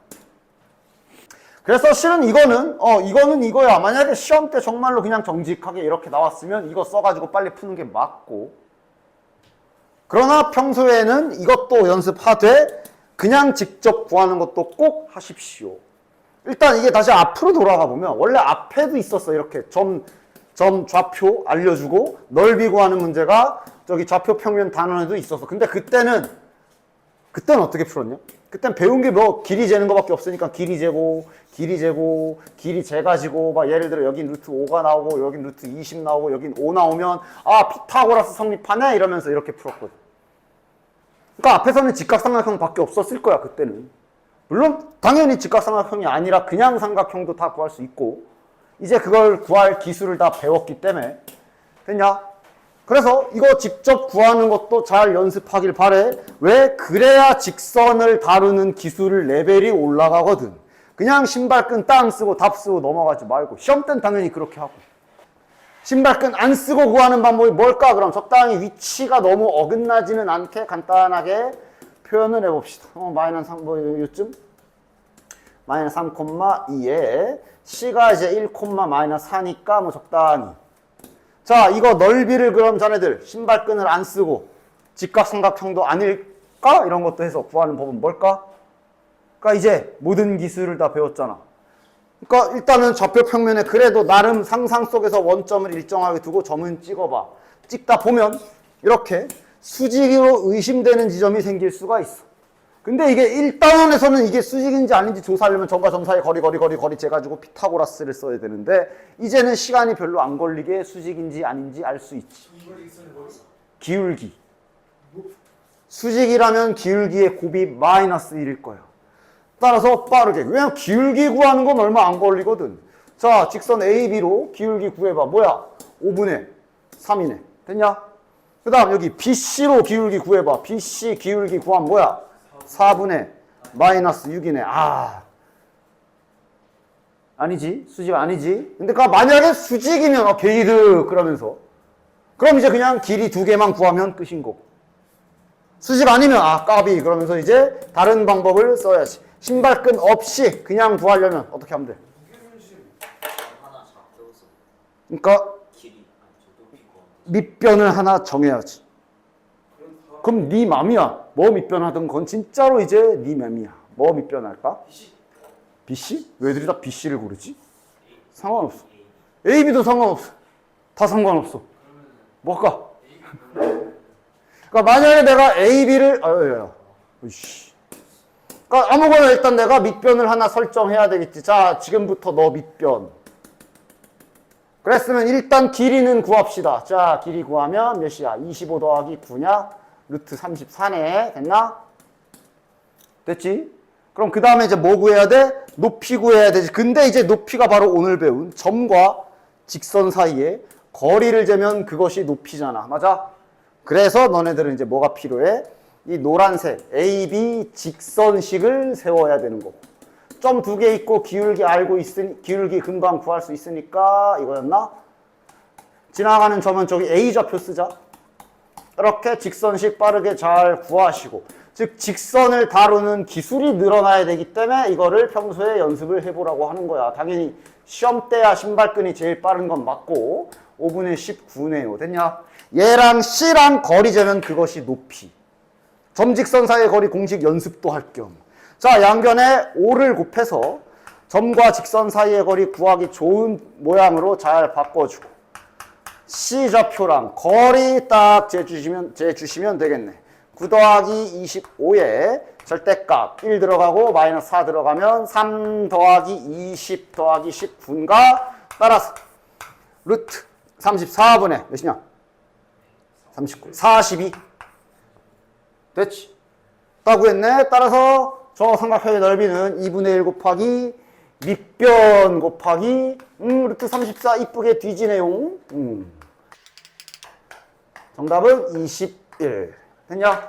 그래서 실은 이거는 이거야. 만약에 시험 때 정말로 그냥 정직하게 이렇게 나왔으면 이거 써가지고 빨리 푸는 게 맞고 그러나 평소에는 이것도 연습하되 그냥 직접 구하는 것도 꼭 하십시오. 일단 이게 다시 앞으로 돌아가 보면 원래 앞에도 있었어. 이렇게 점 좌표 알려주고 넓이 구하는 문제가 저기 좌표 평면 단원에도 있었어. 근데 그때는 어떻게 풀었냐? 그땐 배운 게 뭐 길이 재는 거밖에 없으니까 길이 재고 길이 재가지고 막 예를 들어 여긴 루트 5가 나오고 여긴 루트 20 나오고 여긴 5 나오면 피타고라스 성립하네 이러면서 이렇게 풀었거든. 그러니까 앞에서는 직각삼각형 밖에 없었을 거야 그때는. 물론 당연히 직각삼각형이 아니라 그냥 삼각형도 다 구할 수 있고 이제 그걸 구할 기술을 다 배웠기 때문에 됐냐? 그래서 이거 직접 구하는 것도 잘 연습하길 바래. 왜? 그래야 직선을 다루는 기술 레벨이 올라가거든. 그냥 신발끈 땅 쓰고 답 쓰고 넘어가지 말고 시험 때는 당연히 그렇게 하고 신발끈 안 쓰고 구하는 방법이 뭘까? 그럼 적당히 위치가 너무 어긋나지는 않게 간단하게 표현을 해봅시다. 마이너스 3, 요쯤? 마이너스 3,2에 C가 이제 1, 마이너스 4니까 뭐 적당히. 자, 이거 넓이를 그럼 자네들 신발끈을 안 쓰고 직각삼각형도 아닐까? 이런 것도 해서 구하는 법은 뭘까? 그러니까 이제 모든 기술을 다 배웠잖아. 그러니까 일단은 좌표 평면에 그래도 나름 상상 속에서 원점을 일정하게 두고 점은 찍어봐. 찍다 보면 이렇게 수직으로 의심되는 지점이 생길 수가 있어. 근데 이게 1단원에서는 이게 수직인지 아닌지 조사하려면 점과 점 사이 거리 재가지고 피타고라스를 써야 되는데 이제는 시간이 별로 안 걸리게 수직인지 아닌지 알 수 있지. 기울기. 수직이라면 기울기의 곱이 마이너스 1일 거예요. 따라서 빠르게. 왜냐면 기울기 구하는 건 얼마 안 걸리거든. 자, 직선 AB로 기울기 구해봐. 뭐야? 5분의 3이네. 됐냐? 그 다음 여기 BC로 기울기 구해봐. BC 기울기 구하면 뭐야? 4분의 마이너스 6이네. 아니지. 수직 아니지. 근데 만약에 수직이면 게이드 그러면서 그럼 이제 그냥 길이 2개만 구하면 끝인 거고. 수직 아니면 까비 그러면서 이제 다른 방법을 써야지. 신발끈 없이 그냥 구하려면 어떻게 하면 돼? 그러니까 밑변을 하나 정해야지. 그럼 네 맘이야. 뭐 밑변하든 건 진짜로 이제 네 맘이야. 뭐 밑변할까? BC? 왜 애들이 다 BC를 고르지? 상관없어. AB도 상관없어. 다 상관없어. 뭐 할까? 그러니까 만약에 내가 AB를 그러니까 아무거나 일단 내가 밑변을 하나 설정해야 되겠지. 자, 지금부터 너 밑변. 그랬으면 일단 길이는 구합시다. 자, 길이 구하면 몇이야? 25 더하기 9냐? 루트 34네. 됐나? 됐지? 그럼 그 다음에 이제 뭐 구해야 돼? 높이 구해야 되지. 근데 이제 높이가 바로 오늘 배운 점과 직선 사이에 거리를 재면 그것이 높이잖아. 맞아? 그래서 너네들은 이제 뭐가 필요해? 이 노란색 AB 직선식을 세워야 되는 거고. 점 2개 있고 기울기 알고 있으니 기울기 금방 구할 수 있으니까 이거였나? 지나가는 점은 저기 A 좌표 쓰자. 이렇게 직선식 빠르게 잘 구하시고, 즉 직선을 다루는 기술이 늘어나야 되기 때문에 이거를 평소에 연습을 해보라고 하는 거야. 당연히 시험 때야 신발끈이 제일 빠른 건 맞고 5분의 19네요. 됐냐? 얘랑 C랑 거리 재면 그것이 높이. 점직선 사이의 거리 공식 연습도 할 겸. 자, 양변에 5를 곱해서 점과 직선 사이의 거리 구하기 좋은 모양으로 잘 바꿔주고 C 좌표랑 거리 딱 재주시면 되겠네. 9 더하기 25에 절대값 1 들어가고 마이너스 4 들어가면 3 더하기 20 더하기 19인가? 따라서 루트 34분의 몇이냐? 39, 42. 됐지? 따 구했네. 따라서 저 삼각형의 넓이는 2분의 1 곱하기 밑변 곱하기 루트 34 이쁘게 뒤지네요. 정답은 21. 됐냐?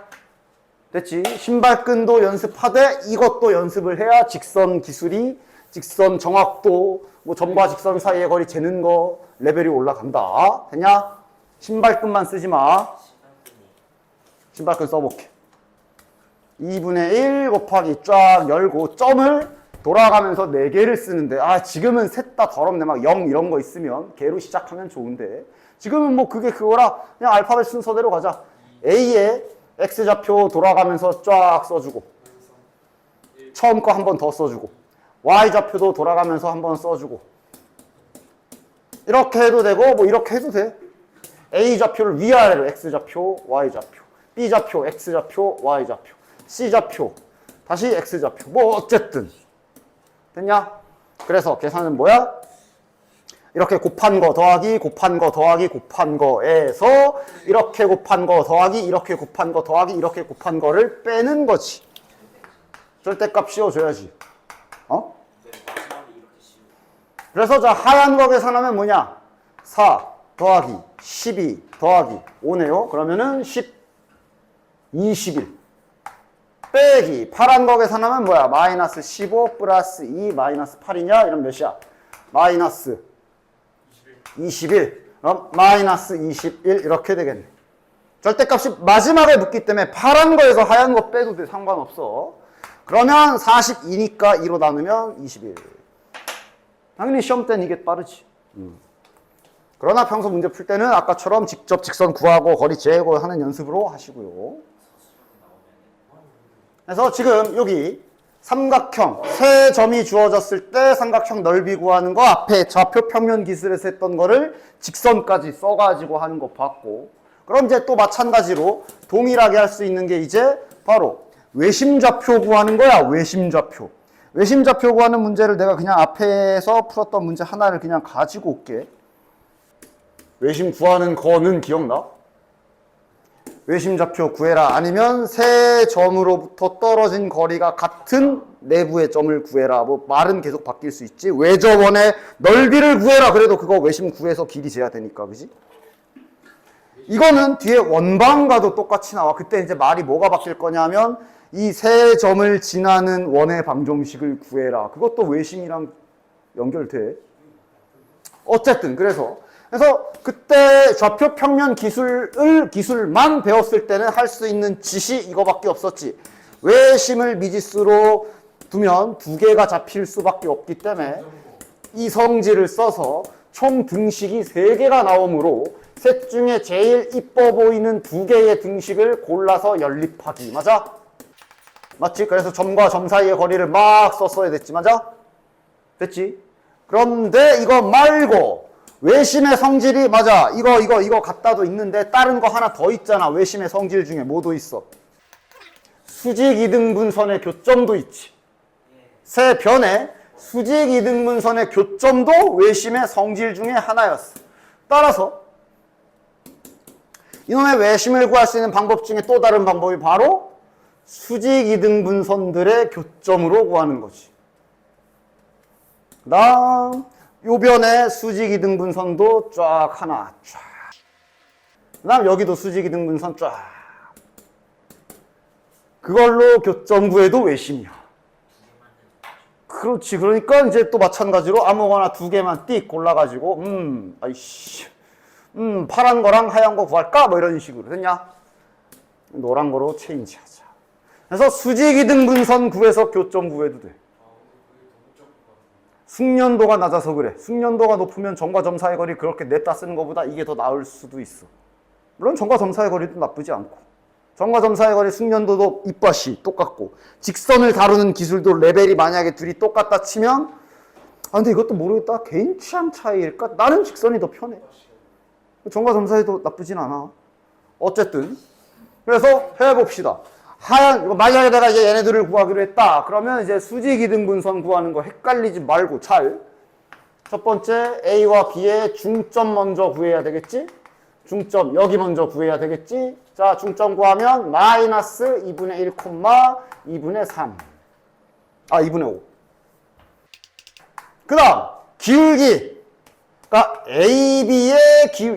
됐지? 신발끈도 연습하되 이것도 연습을 해야 직선 기술이, 직선 정확도, 뭐 점과 직선 사이의 거리 재는 거 레벨이 올라간다. 됐냐? 신발끈만 쓰지 마. 신발끈 써볼게. 2분의 1 곱하기 쫙 열고 점을 돌아가면서 4개를 쓰는데 지금은 셋 다 더럽네. 막 0 이런 거 있으면 개로 시작하면 좋은데 지금은 뭐 그게 그거라 그냥 알파벳 순서대로 가자. A에 X좌표 돌아가면서 쫙 써주고 처음 거 한 번 더 써주고 Y좌표도 돌아가면서 한 번 써주고 이렇게 해도 되고 뭐 이렇게 해도 돼. A좌표를 위아래로 X좌표, Y좌표, B좌표, X좌표, Y좌표, C좌표, 다시 X좌표. 뭐 어쨌든 됐냐? 그래서 계산은 뭐야? 이렇게 곱한 거 더하기 곱한 거 더하기 곱한 거에서 이렇게 곱한 거 더하기 이렇게 곱한 거 더하기 이렇게 곱한 거를 빼는 거지. 절대값 씌워줘야지. 그래서 자 하얀 거 계산하면 뭐냐? 4 더하기 12 더하기 5네요. 그러면은 21 빼기 파란 거 계산하면 뭐야? 마이너스 15 플러스 2 마이너스 8이냐? 이런 몇이야? 마이너스 21. 그럼 마이너스 21 이렇게 되겠네. 절대값이 마지막에 묻기 때문에 파란 거에서 하얀 거 빼도 돼. 상관없어. 그러면 42니까 2로 나누면 21. 당연히 시험 때는 이게 빠르지. 그러나 평소 문제 풀 때는 아까처럼 직접 직선 구하고 거리 재고 하는 연습으로 하시고요. 그래서 지금 여기 삼각형, 세 점이 주어졌을 때 삼각형 넓이 구하는 거 앞에 좌표 평면 기술에서 했던 거를 직선까지 써가지고 하는 거 봤고, 그럼 이제 또 마찬가지로 동일하게 할 수 있는 게 이제 바로 외심좌표 구하는 거야. 외심좌표. 외심좌표 구하는 문제를 내가 그냥 앞에서 풀었던 문제 하나를 그냥 가지고 올게. 외심 구하는 거는 기억나? 외심좌표 구해라. 아니면 세 점으로부터 떨어진 거리가 같은 내부의 점을 구해라. 뭐 말은 계속 바뀔 수 있지. 외접원의 넓이를 구해라. 그래도 그거 외심 구해서 길이 재야 되니까, 그지? 이거는 뒤에 원방과도 똑같이 나와. 그때 이제 말이 뭐가 바뀔 거냐면 이 세 점을 지나는 원의 방정식을 구해라. 그것도 외심이랑 연결돼. 어쨌든 그래서 그때 좌표 평면 기술만 배웠을 때는 할 수 있는 짓이 이거밖에 없었지. 외심을 미지수로 두면 두 개가 잡힐 수밖에 없기 때문에 이 성질을 써서 총 등식이 세 개가 나오므로 셋 중에 제일 이뻐 보이는 두 개의 등식을 골라서 연립하기. 맞아? 맞지? 그래서 점과 점 사이의 거리를 막 썼어야 됐지. 맞아? 됐지? 그런데 이거 말고 외심의 성질이 맞아. 이거 갖다도 있는데 다른 거 하나 더 있잖아. 외심의 성질 중에 뭐도 있어? 수직 이등분선의 교점도 있지. 세 변에 수직 이등분선의 교점도 외심의 성질 중에 하나였어. 따라서 이놈의 외심을 구할 수 있는 방법 중에 또 다른 방법이 바로 수직 이등분선들의 교점으로 구하는 거지. 그 다음 요변에 수직 이등분선도 쫙 하나 쫙. 그 다음 여기도 수직 이등분선 쫙. 그걸로 교점 구해도 외심이야. 그렇지. 그러니까 이제 또 마찬가지로 아무거나 두 개만 띡 골라가지고 아이씨 파란 거랑 하얀 거 구할까? 뭐 이런 식으로 됐냐? 노란 거로 체인지하자. 그래서 수직 이등분선 구해서 교점 구해도 돼. 숙련도가 낮아서 그래. 숙련도가 높으면 점과 점 사이의 거리 그렇게 냈다 쓰는 것보다 이게 더 나을 수도 있어. 물론 점과 점 사이의 거리도 나쁘지 않고, 점과 점 사이의 거리 숙련도도 입밭이 똑같고, 직선을 다루는 기술도 레벨이 만약에 둘이 똑같다 치면 근데 이것도 모르겠다. 개인 취향 차이일까? 나는 직선이 더 편해. 점과 점 사이도 나쁘진 않아. 어쨌든 그래서 해봅시다. 만약에 내가 이제 얘네들을 구하기로 했다. 그러면 이제 수직 이등분선 구하는 거 헷갈리지 말고 첫 번째 A와 B의 중점 먼저 구해야 되겠지? 중점 여기 먼저 구해야 되겠지? 자, 중점 구하면 마이너스 2분의 1, 2분의 3. 2분의 5. 그 다음 기울기. 그러니까 AB의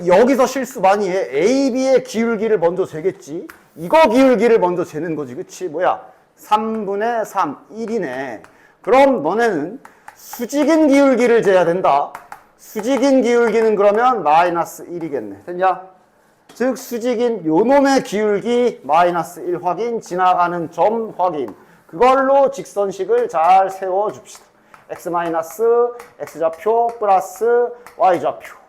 여기서 실수 많이 해. AB의 기울기를 먼저 재겠지. 이거 기울기를 먼저 재는 거지. 그치? 뭐야? 3분의 3, 1이네. 그럼 너네는 수직인 기울기를 재야 된다. 수직인 기울기는 그러면 마이너스 1이겠네. 됐냐? 즉 수직인 요놈의 기울기 마이너스 1 확인, 지나가는 점 확인. 그걸로 직선식을 잘 세워줍시다. x 마이너스 x좌표 플러스 y좌표.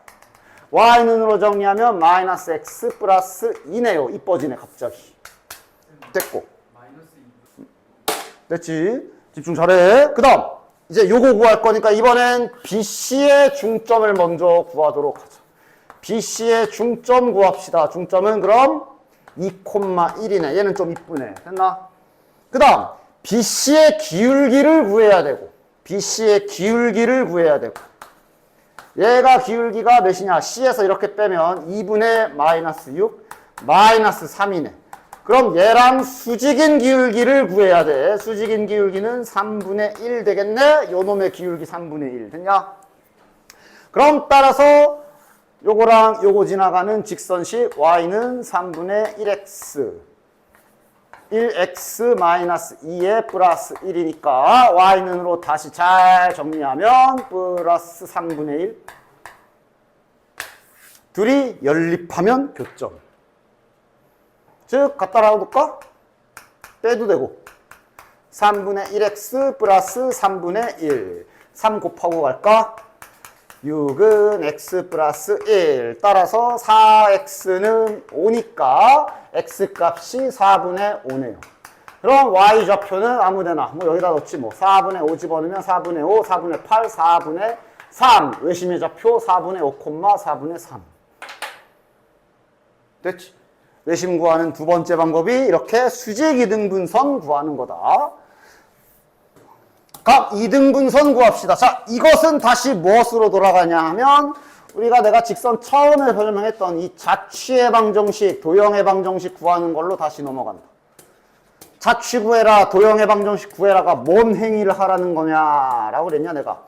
y는으로 정리하면 마이너스 x 플러스 2네요. 이뻐지네 갑자기. 됐고. 됐지? 집중 잘해. 그 다음 이제 요거 구할 거니까 이번엔 BC의 중점을 먼저 구하도록 하자. BC의 중점 구합시다. 중점은 그럼 2,1이네. 얘는 좀 이쁘네. 됐나? 그 다음 BC의 기울기를 구해야 되고, BC의 기울기를 구해야 되고, 얘가 기울기가 몇이냐? C에서 이렇게 빼면 2분의 마이너스 6, 마이너스 3이네. 그럼 얘랑 수직인 기울기를 구해야 돼. 수직인 기울기는 3분의 1 되겠네? 요놈의 기울기 3분의 1. 됐냐? 그럼 따라서 요거랑 요거 지나가는 직선식 y는 3분의 1x. 1x 마이너스 2에 플러스 1이니까 y는으로 다시 잘 정리하면 플러스 3분의 1. 둘이 연립하면 교점. 즉 갖다 놔둘까? 빼도 되고 3분의 1x 플러스 3분의 1. 3 곱하고 갈까? 6은 x 플러스 1. 따라서 4x는 5니까 x값이 4분의 5네요. 그럼 y좌표는 아무데나 뭐 여기다 넣지 뭐 4분의 5 집어넣으면 4분의 5, 4분의 8, 4분의 3 외심의 좌표 4분의 5, 4분의 3 됐지? 외심 구하는 두 번째 방법이 이렇게 수직 이등분선 구하는 거다. 각 이등분선 구합시다. 자, 이것은 다시 무엇으로 돌아가냐 하면 우리가 내가 직선 처음에 설명했던 이 자취의 방정식, 도형의 방정식 구하는 걸로 다시 넘어간다. 자취 구해라, 도형의 방정식 구해라가 뭔 행위를 하라는 거냐라고 그랬냐 내가.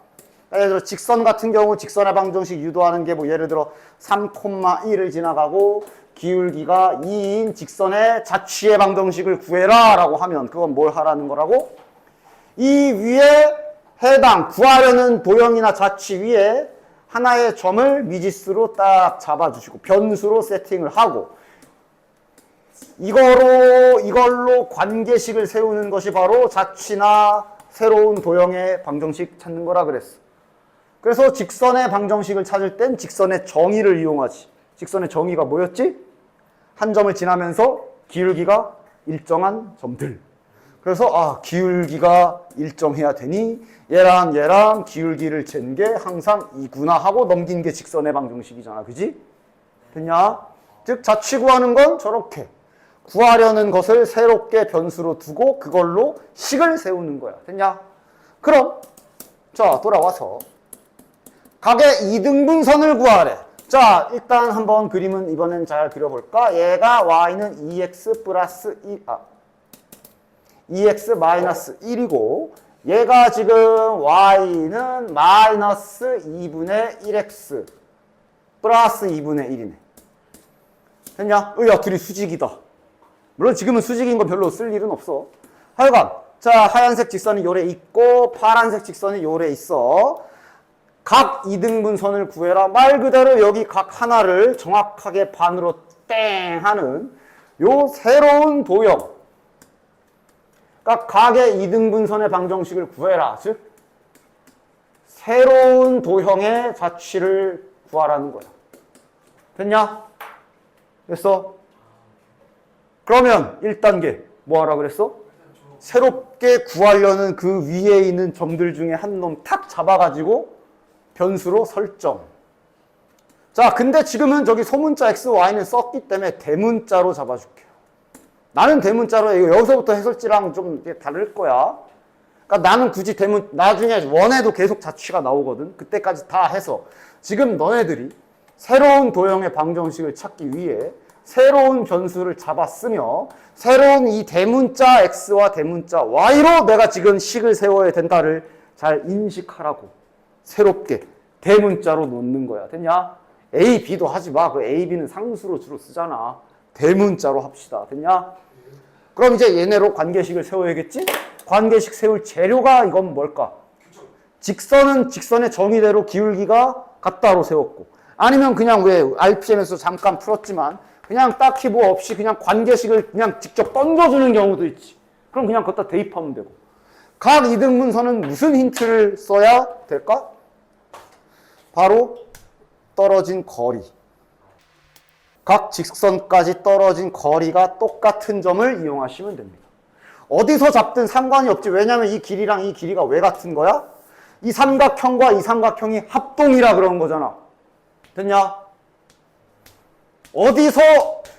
예를 들어 직선 같은 경우 직선의 방정식 유도하는 게 뭐 예를 들어 3,1을 지나가고 기울기가 2인 직선의 자취의 방정식을 구해라 라고 하면 그건 뭘 하라는 거라고? 이 위에 해당 구하려는 도형이나 자취 위에 하나의 점을 미지수로 딱 잡아주시고 변수로 세팅을 하고 이걸로 관계식을 세우는 것이 바로 자취나 새로운 도형의 방정식 찾는 거라 그랬어. 그래서 직선의 방정식을 찾을 땐 직선의 정의를 이용하지. 직선의 정의가 뭐였지? 한 점을 지나면서 기울기가 일정한 점들. 그래서 기울기가 일정해야 되니 얘랑 기울기를 잰 게 항상 이구나 하고 넘긴 게 직선의 방정식이잖아. 그지? 됐냐? 즉 자취 구하는 건 저렇게 구하려는 것을 새롭게 변수로 두고 그걸로 식을 세우는 거야. 됐냐? 그럼 자 돌아와서 각의 이등분선을 구하래. 자 일단 한번 그림은 이번엔 잘 그려볼까? 얘가 y는 2x 플러스 2x 마이너스 1이고 얘가 지금 y는 마이너스 2분의 1x 플러스 2분의 1이네. 됐냐? 야 둘이 수직이다. 물론 지금은 수직인 건 별로 쓸 일은 없어. 하여간 자 하얀색 직선이 요래 있고 파란색 직선이 요래 있어. 각 이등분선을 구해라. 말 그대로 여기 각 하나를 정확하게 반으로 땡 하는 요 새로운 도형. 그러니까 각의 이등분선의 방정식을 구해라. 즉 새로운 도형의 자취를 구하라는 거야. 됐냐? 됐어? 그러면 1단계 뭐 하라 그랬어? 새롭게 구하려는 그 위에 있는 점들 중에 한 놈 탁 잡아가지고 변수로 설정. 자, 근데 지금은 저기 소문자 x, y는 썼기 때문에 대문자로 잡아줄게. 나는 대문자로 여기서부터 해설지랑 좀 다를 거야. 그러니까 나는 굳이 나중에 원에도 계속 자취가 나오거든. 그때까지 다 해서 지금 너네들이 새로운 도형의 방정식을 찾기 위해 새로운 변수를 잡았으며 새로운 이 대문자 x와 대문자 y로 내가 지금 식을 세워야 된다를 잘 인식하라고 새롭게 대문자로 놓는 거야. 됐냐? A, B도 하지 마. 그 A, B는 상수로 주로 쓰잖아. 대문자로 합시다. 됐냐? 그럼 이제 얘네로 관계식을 세워야겠지? 관계식 세울 재료가 이건 뭘까? 직선은 직선의 정의대로 기울기가 같다로 세웠고 아니면 그냥 왜 RPM에서 잠깐 풀었지만 그냥 딱히 뭐 없이 그냥 관계식을 그냥 직접 던져주는 경우도 있지. 그럼 그냥 거기다 대입하면 되고. 각 이등분선은 무슨 힌트를 써야 될까? 바로 떨어진 거리. 각 직선까지 떨어진 거리가 똑같은 점을 이용하시면 됩니다. 어디서 잡든 상관이 없지. 왜냐면 이 길이랑 이 길이가 왜 같은 거야? 이 삼각형과 이 삼각형이 합동이라 그런 거잖아. 됐냐? 어디서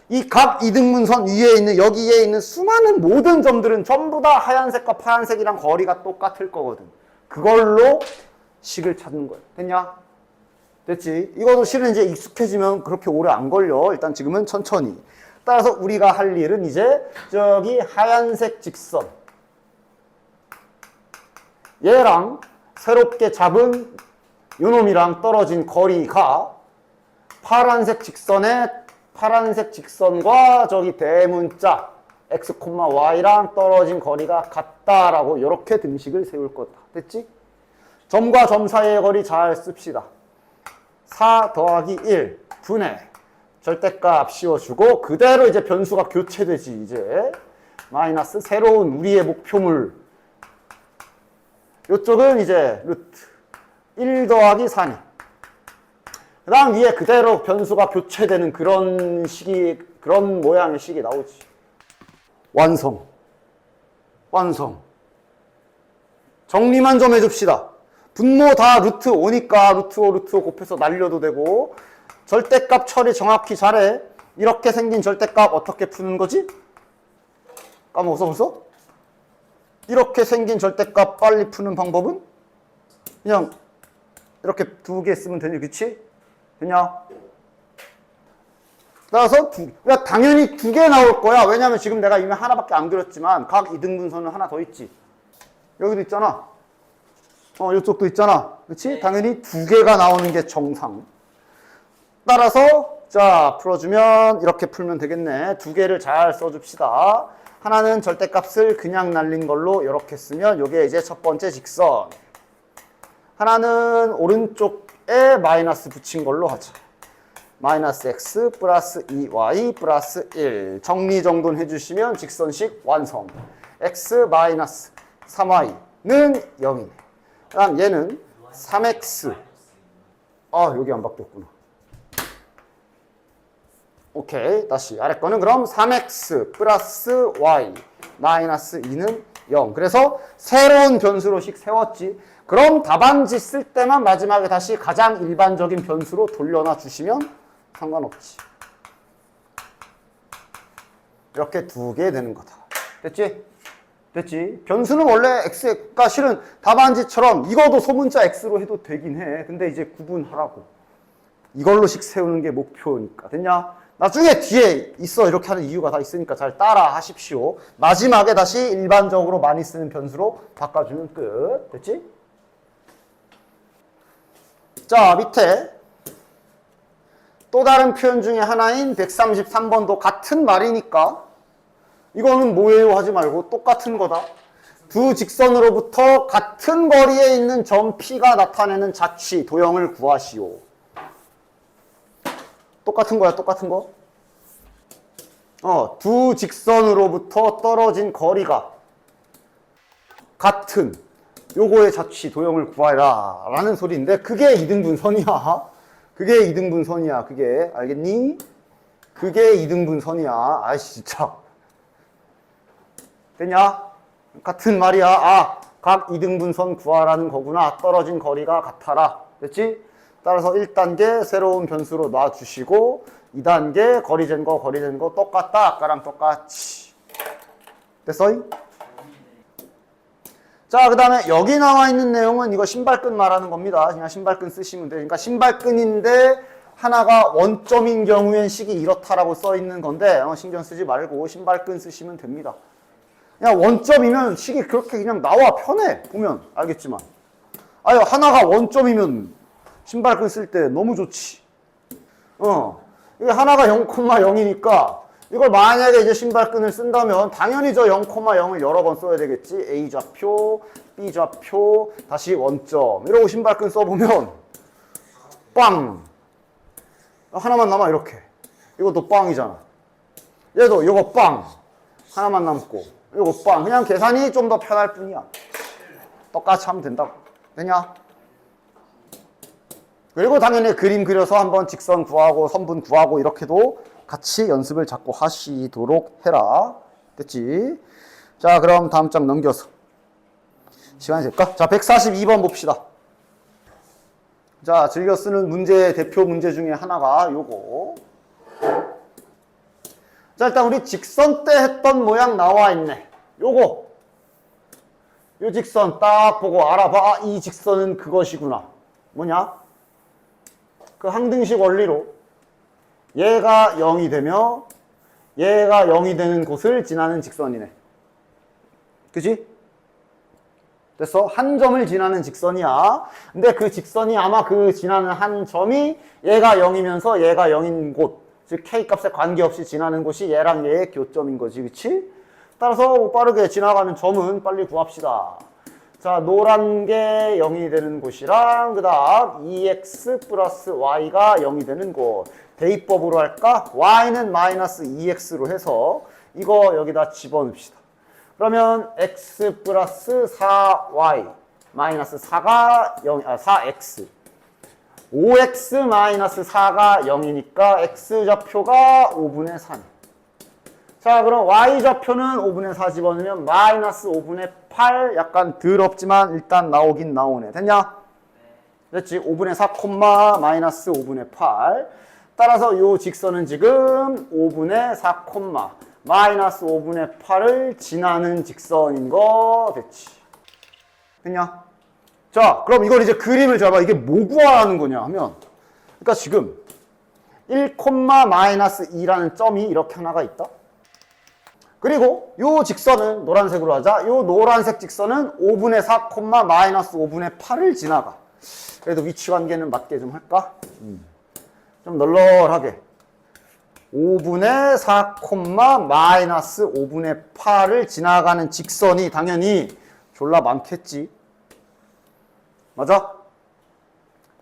이 각 이등분선 위에 있는 여기에 있는 수많은 모든 점들은 전부 다 하얀색과 파란색이랑 거리가 똑같을 거거든. 그걸로 식을 찾는 거야. 됐냐? 됐지? 이것도 실은 이제 익숙해지면 그렇게 오래 안 걸려. 일단 지금은 천천히. 따라서 우리가 할 일은 이제 저기 하얀색 직선 얘랑 새롭게 잡은 요놈이랑 떨어진 거리가 파란색 직선과 저기 대문자 x, y랑 떨어진 거리가 같다라고 이렇게 등식을 세울 거다. 됐지? 점과 점 사이의 거리 잘 씁시다. 4 더하기 1 분의 절대값 씌워주고 그대로 이제 변수가 교체되지. 이제 마이너스 새로운 우리의 목표물 이쪽은 이제 루트 1 더하기 4니 그 다음 위에 그대로 변수가 교체되는 그런 모양의 식이 나오지. 완성. 완성. 정리만 좀 해줍시다. 분모 다 루트 5니까 루트 5, 루트 5 곱해서 날려도 되고, 절대값 처리 정확히 잘해. 이렇게 생긴 절대값 어떻게 푸는 거지? 까먹었어 벌써? 이렇게 생긴 절대값 빨리 푸는 방법은? 그냥 이렇게 두 개 쓰면 되니, 그치? 되냐? 따라서 당연히 두 개 나올 거야. 왜냐면 지금 내가 이미 하나밖에 안 그렸지만 각 이등분선은 하나 더 있지. 여기도 있잖아. 이쪽도 있잖아. 그치? 당연히 두 개가 나오는 게 정상. 따라서 자, 풀어주면 이렇게 풀면 되겠네. 두 개를 잘 써줍시다. 하나는 절대값을 그냥 날린 걸로 이렇게 쓰면 이게 이제 첫 번째 직선. 하나는 오른쪽에 마이너스 붙인 걸로 하자. 마이너스 x 플러스 2y 플러스 1. 정리정돈 해주시면 직선식 완성. x 마이너스 3y는 0이네. 그 다음 얘는 3x. 여기 안 바뀌었구나. 오케이. 다시 아래 거는 그럼 3x 플러스 y 마이너스 2는 0. 그래서 새로운 변수로씩 세웠지. 그럼 답안지 쓸 때만 마지막에 다시 가장 일반적인 변수로 돌려놔 주시면 상관없지. 이렇게 두 개 되는 거다. 됐지? 됐지? 변수는 원래 x가 실은 답안지처럼 이거도 소문자 x로 해도 되긴 해. 근데 이제 구분하라고. 이걸로씩 세우는 게 목표니까. 됐냐? 나중에 뒤에 있어. 이렇게 하는 이유가 다 있으니까 잘 따라 하십시오. 마지막에 다시 일반적으로 많이 쓰는 변수로 바꿔주면 끝. 됐지? 자, 밑에 또 다른 표현 중에 하나인 133번도 같은 말이니까 이거는 뭐예요 하지 말고 똑같은 거다. 두 직선으로부터 같은 거리에 있는 점 P가 나타내는 자취, 도형을 구하시오. 똑같은 거야, 똑같은 거. 두 직선으로부터 떨어진 거리가 같은 요거의 자취, 도형을 구하라 라는 소리인데 그게 이등분선이야. 그게 이등분선이야. 그게 알겠니? 그게 이등분선이야. 아이씨 진짜. 됐냐? 같은 말이야. 각 이등분선 구하라는 거구나. 떨어진 거리가 같아라. 됐지? 따라서 1단계 새로운 변수로 놔주시고 2단계 거리 잰 거 똑같다. 아까랑 똑같이. 됐어? 자, 그 다음에 여기 나와 있는 내용은 이거 신발끈 말하는 겁니다. 그냥 신발끈 쓰시면 돼요. 그러니까 신발끈인데 하나가 원점인 경우엔 식이 이렇다라고 써 있는 건데 신경 쓰지 말고 신발끈 쓰시면 됩니다. 그냥 원점이면 식이 그렇게 그냥 나와. 편해. 보면 알겠지만. 하나가 원점이면 신발끈 쓸 때 너무 좋지. 이게 하나가 0,0이니까 이걸 만약에 이제 신발끈을 쓴다면 당연히 저 0,0을 여러 번 써야 되겠지. A 좌표, B 좌표, 다시 원점. 이러고 신발끈 써보면 빵! 하나만 남아 이렇게. 이것도 빵이잖아. 얘도 이거 빵! 하나만 남고 이거 빵! 그냥 계산이 좀 더 편할 뿐이야. 똑같이 하면 된다고. 되냐? 그리고 당연히 그림 그려서 한번 직선 구하고 선분 구하고 이렇게도 같이 연습을 자꾸 하시도록 해라. 됐지? 자, 그럼 다음 장 넘겨서. 시간이 될까? 자, 142번 봅시다. 자, 즐겨 쓰는 문제, 대표 문제 중에 하나가 요거. 자, 일단 우리 직선 때 했던 모양 나와 있네. 요거. 요 직선 딱 보고 알아봐. 이 직선은 그것이구나. 뭐냐? 그 항등식 원리로 얘가 0이 되며 얘가 0이 되는 곳을 지나는 직선이네. 그치? 됐어? 한 점을 지나는 직선이야. 근데 그 직선이 아마 그 지나는 한 점이 얘가 0이면서 얘가 0인 곳, 즉 K값에 관계없이 지나는 곳이 얘랑 얘의 교점인 거지. 그치? 따라서 빠르게 지나가는 점은 빨리 구합시다. 자, 노란 게 0이 되는 곳이랑 그 다음 2x 플러스 y가 0이 되는 곳. 대입법으로 할까? y는 마이너스 2x로 해서 이거 여기다 집어넣읍시다. 그러면 x 플러스 4y 마이너스 4가 4x 5x 마이너스 4가 0이니까 x 좌표가 5분의 3. 자, 그럼 y좌표는 5분의 4 집어넣으면 마이너스 5분의 8 약간 더럽지만 일단 나오긴 나오네. 됐냐? 됐지? 5분의 4 콤마 마이너스 5분의 8. 따라서 요 직선은 지금 5분의 4 콤마 마이너스 5분의 8을 지나는 직선인 거 됐지? 됐냐? 자, 그럼 이걸 이제 그림을 잡아. 이게 뭐 구하라는 거냐 하면, 그러니까 지금 1 콤마 마이너스 2라는 점이 이렇게 하나가 있다. 그리고 요 직선은 노란색으로 하자. 요 노란색 직선은 5분의 4 콤마 마이너스 5분의 8을 지나가. 그래도 위치 관계는 맞게 좀 할까? 좀 널널하게. 5분의 4 콤마 마이너스 5분의 8을 지나가는 직선이 당연히 졸라 많겠지. 맞아?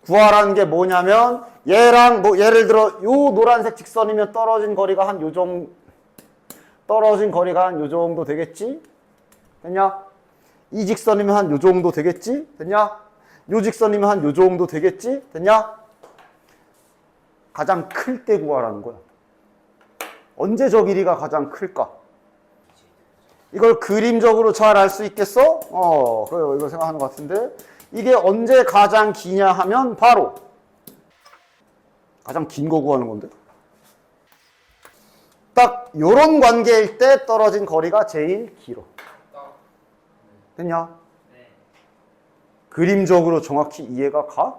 구하라는 게 뭐냐면 얘랑 뭐 예를 들어 요 노란색 직선이면 떨어진 거리가 한 요 정도 되겠지? 됐냐? 이 직선이면 한 요 정도 되겠지? 됐냐? 요 직선이면 한 요 정도 되겠지? 됐냐? 가장 클 때 구하라는 거야. 언제 저 길이가 가장 클까? 이걸 그림적으로 잘 알 수 있겠어? 그래요. 이거 생각하는 것 같은데. 이게 언제 가장 기냐 하면 바로 가장 긴 거 구하는 건데. 딱 요런 관계일 때 떨어진 거리가 제일 길어. 됐냐? 그림적으로 정확히 이해가 가?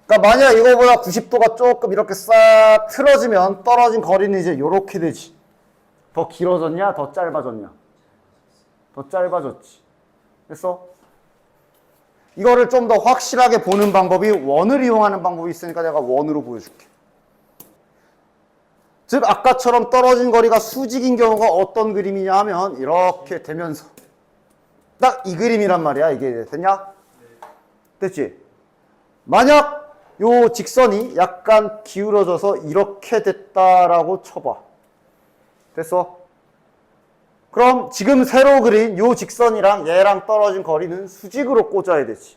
그러니까 만약 이거보다 90도가 조금 이렇게 싹 틀어지면 떨어진 거리는 이제 요렇게 되지. 더 길어졌냐? 더 짧아졌냐? 더 짧아졌지. 그래서 이거를 좀 더 확실하게 보는 방법이 원을 이용하는 방법이 있으니까 내가 원으로 보여줄게. 즉 아까처럼 떨어진 거리가 수직인 경우가 어떤 그림이냐 하면 이렇게 되면서 딱 이 그림이란 말이야. 이게 됐냐? 됐지? 만약 요 직선이 약간 기울어져서 이렇게 됐다라고 쳐봐. 됐어? 그럼 지금 새로 그린 요 직선이랑 얘랑 떨어진 거리는 수직으로 꽂아야 되지.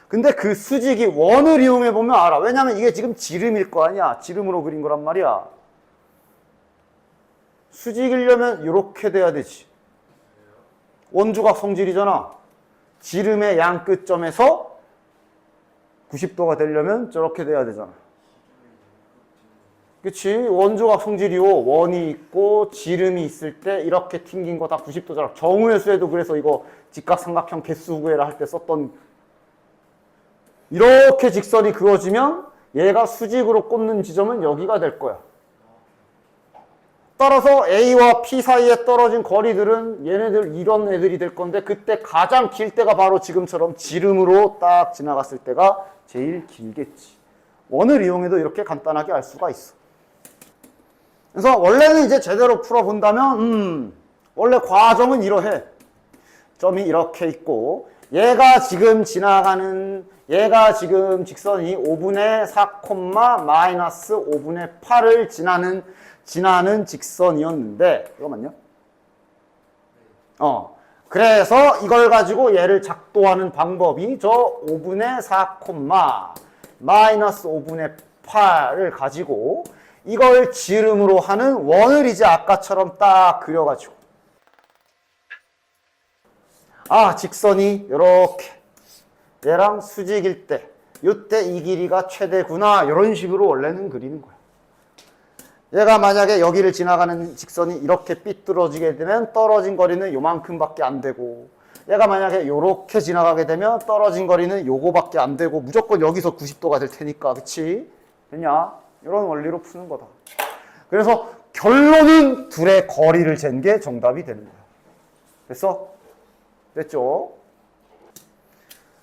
근데 그 수직이 원을 이용해 보면 알아. 왜냐면 이게 지금 지름일 거 아니야. 지름으로 그린 거란 말이야. 수직이려면 이렇게 돼야 되지. 원주각 성질이잖아. 지름의 양 끝점에서 90도가 되려면 저렇게 돼야 되잖아. 그치? 원주각 성질이요. 원이 있고 지름이 있을 때 이렇게 튕긴 거 다 90도잖아. 정우의 수에도 그래서 이거 직각삼각형 개수 구해라 할 때 썼던 이렇게 직선이 그어지면 얘가 수직으로 꽂는 지점은 여기가 될 거야. 따라서 A와 P 사이에 떨어진 거리들은 얘네들 이런 애들이 될 건데 그때 가장 길 때가 바로 지금처럼 지름으로 딱 지나갔을 때가 제일 길겠지. 원을 이용해도 이렇게 간단하게 알 수가 있어. 그래서 원래는 이제 제대로 풀어본다면 원래 과정은 이러해. 점이 이렇게 있고 얘가 지금 직선이 5분의 4, 마이너스 5분의 8을 지나는 직선이었는데 이거만요. 그래서 이걸 가지고 얘를 작도하는 방법이 저 5분의 4, 마이너스 5분의 8을 가지고 이걸 지름으로 하는 원을 이제 아까처럼 딱 그려가지고 직선이 이렇게 얘랑 수직일 때 이때 이 길이가 최대구나 이런 식으로 원래는 그리는 거야. 얘가 만약에 여기를 지나가는 직선이 이렇게 삐뚤어지게 되면 떨어진 거리는 요만큼밖에 안 되고 얘가 만약에 이렇게 지나가게 되면 떨어진 거리는 요거밖에 안 되고 무조건 여기서 90도가 될 테니까 그치? 됐냐? 이런 원리로 푸는 거다. 그래서 결론은 둘의 거리를 잰 게 정답이 되는 거야. 됐어? 됐죠?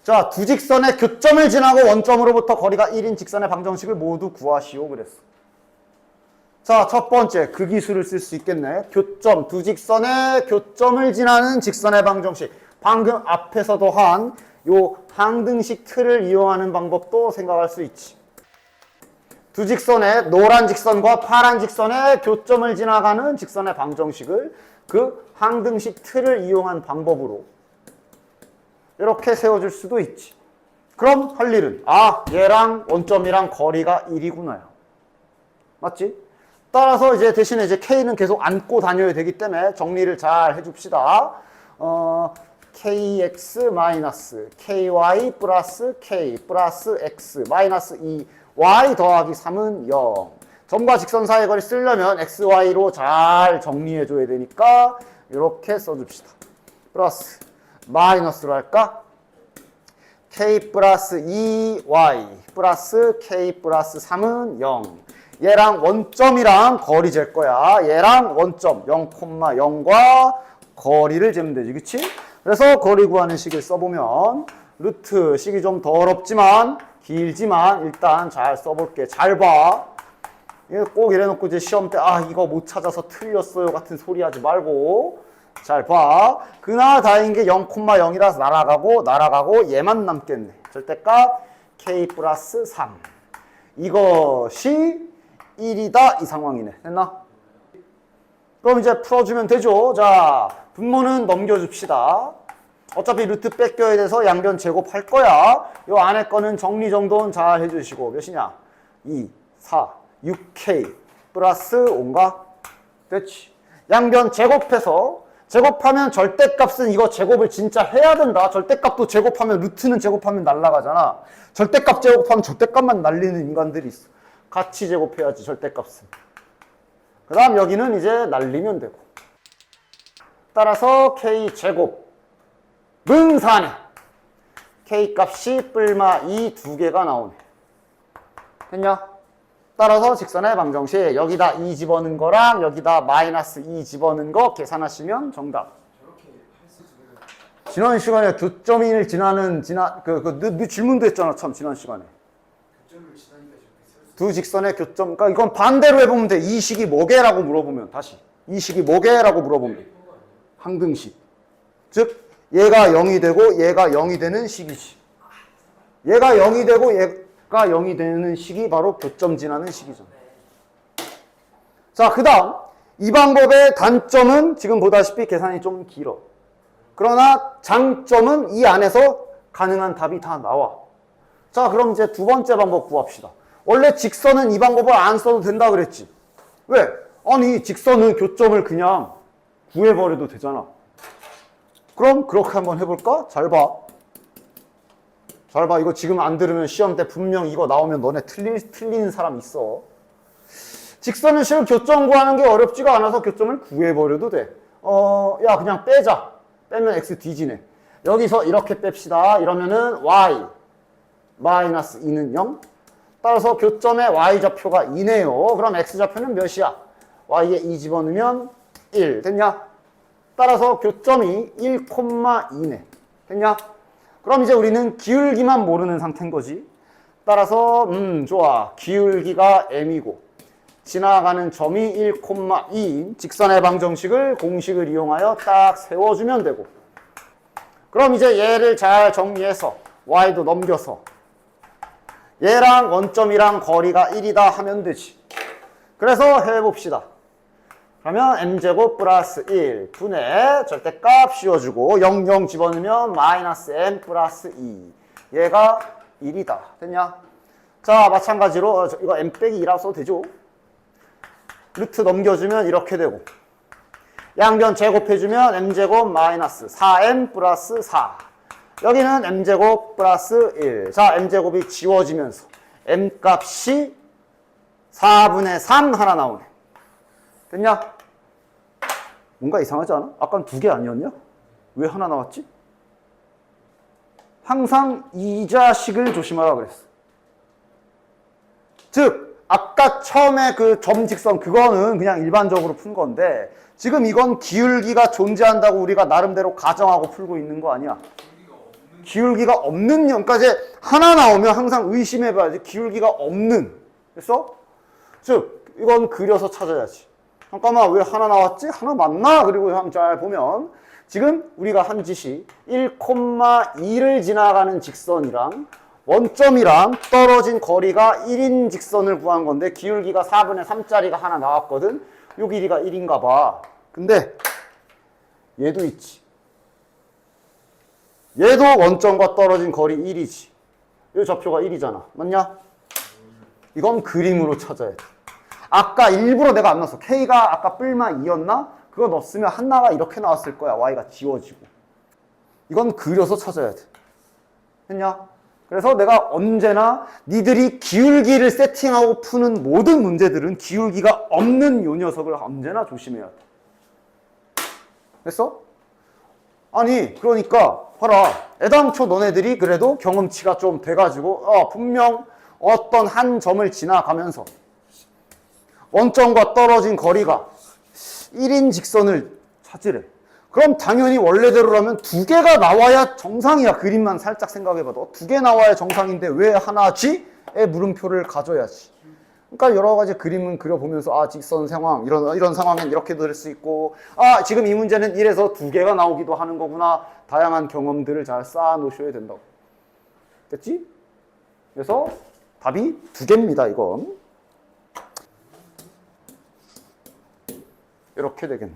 자, 두 직선의 교점을 지나고 원점으로부터 거리가 1인 직선의 방정식을 모두 구하시오 그랬어. 자, 첫 번째 그 기술을 쓸 수 있겠네. 교점, 두 직선의 교점을 지나는 직선의 방정식. 방금 앞에서도 한 요 항등식 틀을 이용하는 방법도 생각할 수 있지. 두 직선의 노란 직선과 파란 직선의 교점을 지나가는 직선의 방정식을 그 항등식 틀을 이용한 방법으로 이렇게 세워줄 수도 있지. 그럼 할 일은 얘랑 원점이랑 거리가 1이구나요. 맞지? 따라서 이제 대신에 이제 K는 계속 안고 다녀야 되기 때문에 정리를 잘 해줍시다. KX 마이너스 KY 플러스 K 플러스 X 마이너스 2Y 더하기 3은 0. 점과 직선 사이의 거리 쓰려면 XY로 잘 정리해줘야 되니까 이렇게 써줍시다. 플러스 마이너스로 할까? K 플러스 2Y 플러스 K 플러스 3은 0. 얘랑 원점이랑 거리 잴 거야. 얘랑 원점 0,0과 거리를 재면 되지. 그치? 그래서 거리 구하는 식을 써보면 루트 식이 좀 더럽지만 길지만 일단 잘 써볼게. 잘 봐. 꼭 이래놓고 이제 시험 때 이거 못 찾아서 틀렸어요 같은 소리 하지 말고 잘 봐. 그나 다행인 게 0,0이라서 날아가고 얘만 남겠네. 절대값 K 플러스 3. 이것이 1이다 이 상황이네. 됐나? 그럼 이제 풀어주면 되죠. 자, 분모는 넘겨줍시다. 어차피 루트 뺏겨야 돼서 양변 제곱할 거야. 요 안에 거는 정리 정돈 잘 해주시고 몇이냐? 2, 4, 6K 플러스 5인가? 됐지? 양변 제곱해서 제곱하면 절대값은 이거 제곱을 진짜 해야 된다. 절대값도 제곱하면 루트는 제곱하면 날아가잖아. 절대값 제곱하면 절대값만 날리는 인간들이 있어. 같이 제곱해야지 절대값은. 그 다음 여기는 이제 날리면 되고. 따라서 K제곱은 4네. K값이 뿔마 2 두 개가 나오네. 됐냐? 따라서 직선의 방정식 여기다 2 집어넣은 거랑 여기다 마이너스 2 집어넣은 거 계산하시면 정답. 지난 시간에 교점을 지나는 너 질문도 했잖아 참 지난 시간에. 두 직선의 교점. 그러니까 이건 반대로 해보면 돼. 이 식이 뭐게라고 물어보면 다시 이 식이 뭐게라고 물어보면 항등식. 즉 얘가 0이 되고 얘가 0이 되는 식이지. 얘가 0이 되고 얘가 0이 되는 식이 바로 교점 지나는 식이죠. 자, 그 다음 이 방법의 단점은 지금 보다시피 계산이 좀 길어. 그러나 장점은 이 안에서 가능한 답이 다 나와. 자, 그럼 이제 두 번째 방법 구합시다. 원래 직선은 이 방법을 안 써도 된다 그랬지. 왜? 아니 직선은 교점을 그냥 구해버려도 되잖아. 그럼 그렇게 한번 해볼까? 잘 봐. 잘 봐. 이거 지금 안 들으면 시험 때 분명 이거 나오면 너네 틀리는 사람 있어. 직선은 실은 교점 구하는 게 어렵지가 않아서 교점을 구해버려도 돼. 야 그냥 빼자. 빼면 x 뒤지네. 여기서 이렇게 뺍시다. 이러면은 y 마이너스 2는 0. 따라서 교점의 y좌표가 2네요. 그럼 x좌표는 몇이야? y에 2 집어넣으면 1. 됐냐? 따라서 교점이 1,2네. 됐냐? 그럼 이제 우리는 기울기만 모르는 상태인 거지. 따라서 좋아. 기울기가 m이고 지나가는 점이 1,2인 직선의 방정식을 공식을 이용하여 딱 세워주면 되고. 그럼 이제 얘를 잘 정리해서 y도 넘겨서 얘랑 원점이랑 거리가 1이다 하면 되지. 그래서 해봅시다. 그러면 m제곱 플러스 1 분의 절대값 씌워주고 0, 0 집어넣으면 마이너스 m 플러스 2. 얘가 1이다. 됐냐? 자, 마찬가지로 이거 m 빼기 2라고 써도 되죠? 루트 넘겨주면 이렇게 되고 양변 제곱해주면 m제곱 마이너스 4m 플러스 4. 여기는 m제곱 플러스 1. 자, m제곱이 지워지면서 m값이 4분의 3 하나 나오네. 됐냐? 뭔가 이상하지 않아? 아까는 2개 아니었냐? 왜 하나 나왔지? 항상 이 자식을 조심하라 그랬어. 즉 아까 처음에 그 점직선 그거는 그냥 일반적으로 푼 건데 지금 이건 기울기가 존재한다고 우리가 나름대로 가정하고 풀고 있는 거 아니야? 기울기가 없는 그러니까 이제 하나 나오면 항상 의심해봐야지. 기울기가 없는. 그래서 즉 이건 그려서 찾아야지. 잠깐만 왜 하나 나왔지? 하나 맞나? 그리고 한번 잘 보면 지금 우리가 한 짓이 1,2를 지나가는 직선이랑 원점이랑 떨어진 거리가 1인 직선을 구한 건데 기울기가 4분의 3짜리가 하나 나왔거든. 요 길이가 1인가 봐. 근데 얘도 있지. 얘도 원점과 떨어진 거리 1이지. 이 좌표가 1이잖아. 맞냐? 이건 그림으로 찾아야 돼. 아까 일부러 내가 안 넣었어. K가 아까 뿔마 2였나? 그거 넣었으면 한나가 이렇게 나왔을 거야. Y가 지워지고. 이건 그려서 찾아야 돼. 했냐? 그래서 내가 언제나 니들이 기울기를 세팅하고 푸는 모든 문제들은 기울기가 없는 요 녀석을 언제나 조심해야 돼. 됐어? 아니 그러니까 봐라. 애당초 너네들이 그래도 경험치가 좀 돼가지고 분명 어떤 한 점을 지나가면서 원점과 떨어진 거리가 1인 직선을 찾으래. 그럼 당연히 원래대로라면 두 개가 나와야 정상이야. 그림만 살짝 생각해봐도 두 개 나와야 정상인데 왜 하나지? 의 물음표를 가져야지. 그러니까 여러 가지 그림은 그려보면서 직선 상황 이런 상황엔 이렇게 될 수 있고 지금 이 문제는 1에서 두 개가 나오기도 하는 거구나. 다양한 경험들을 잘 쌓아 놓으셔야 된다고. 됐지? 그래서 답이 두 개입니다. 이건 이렇게 되겠네.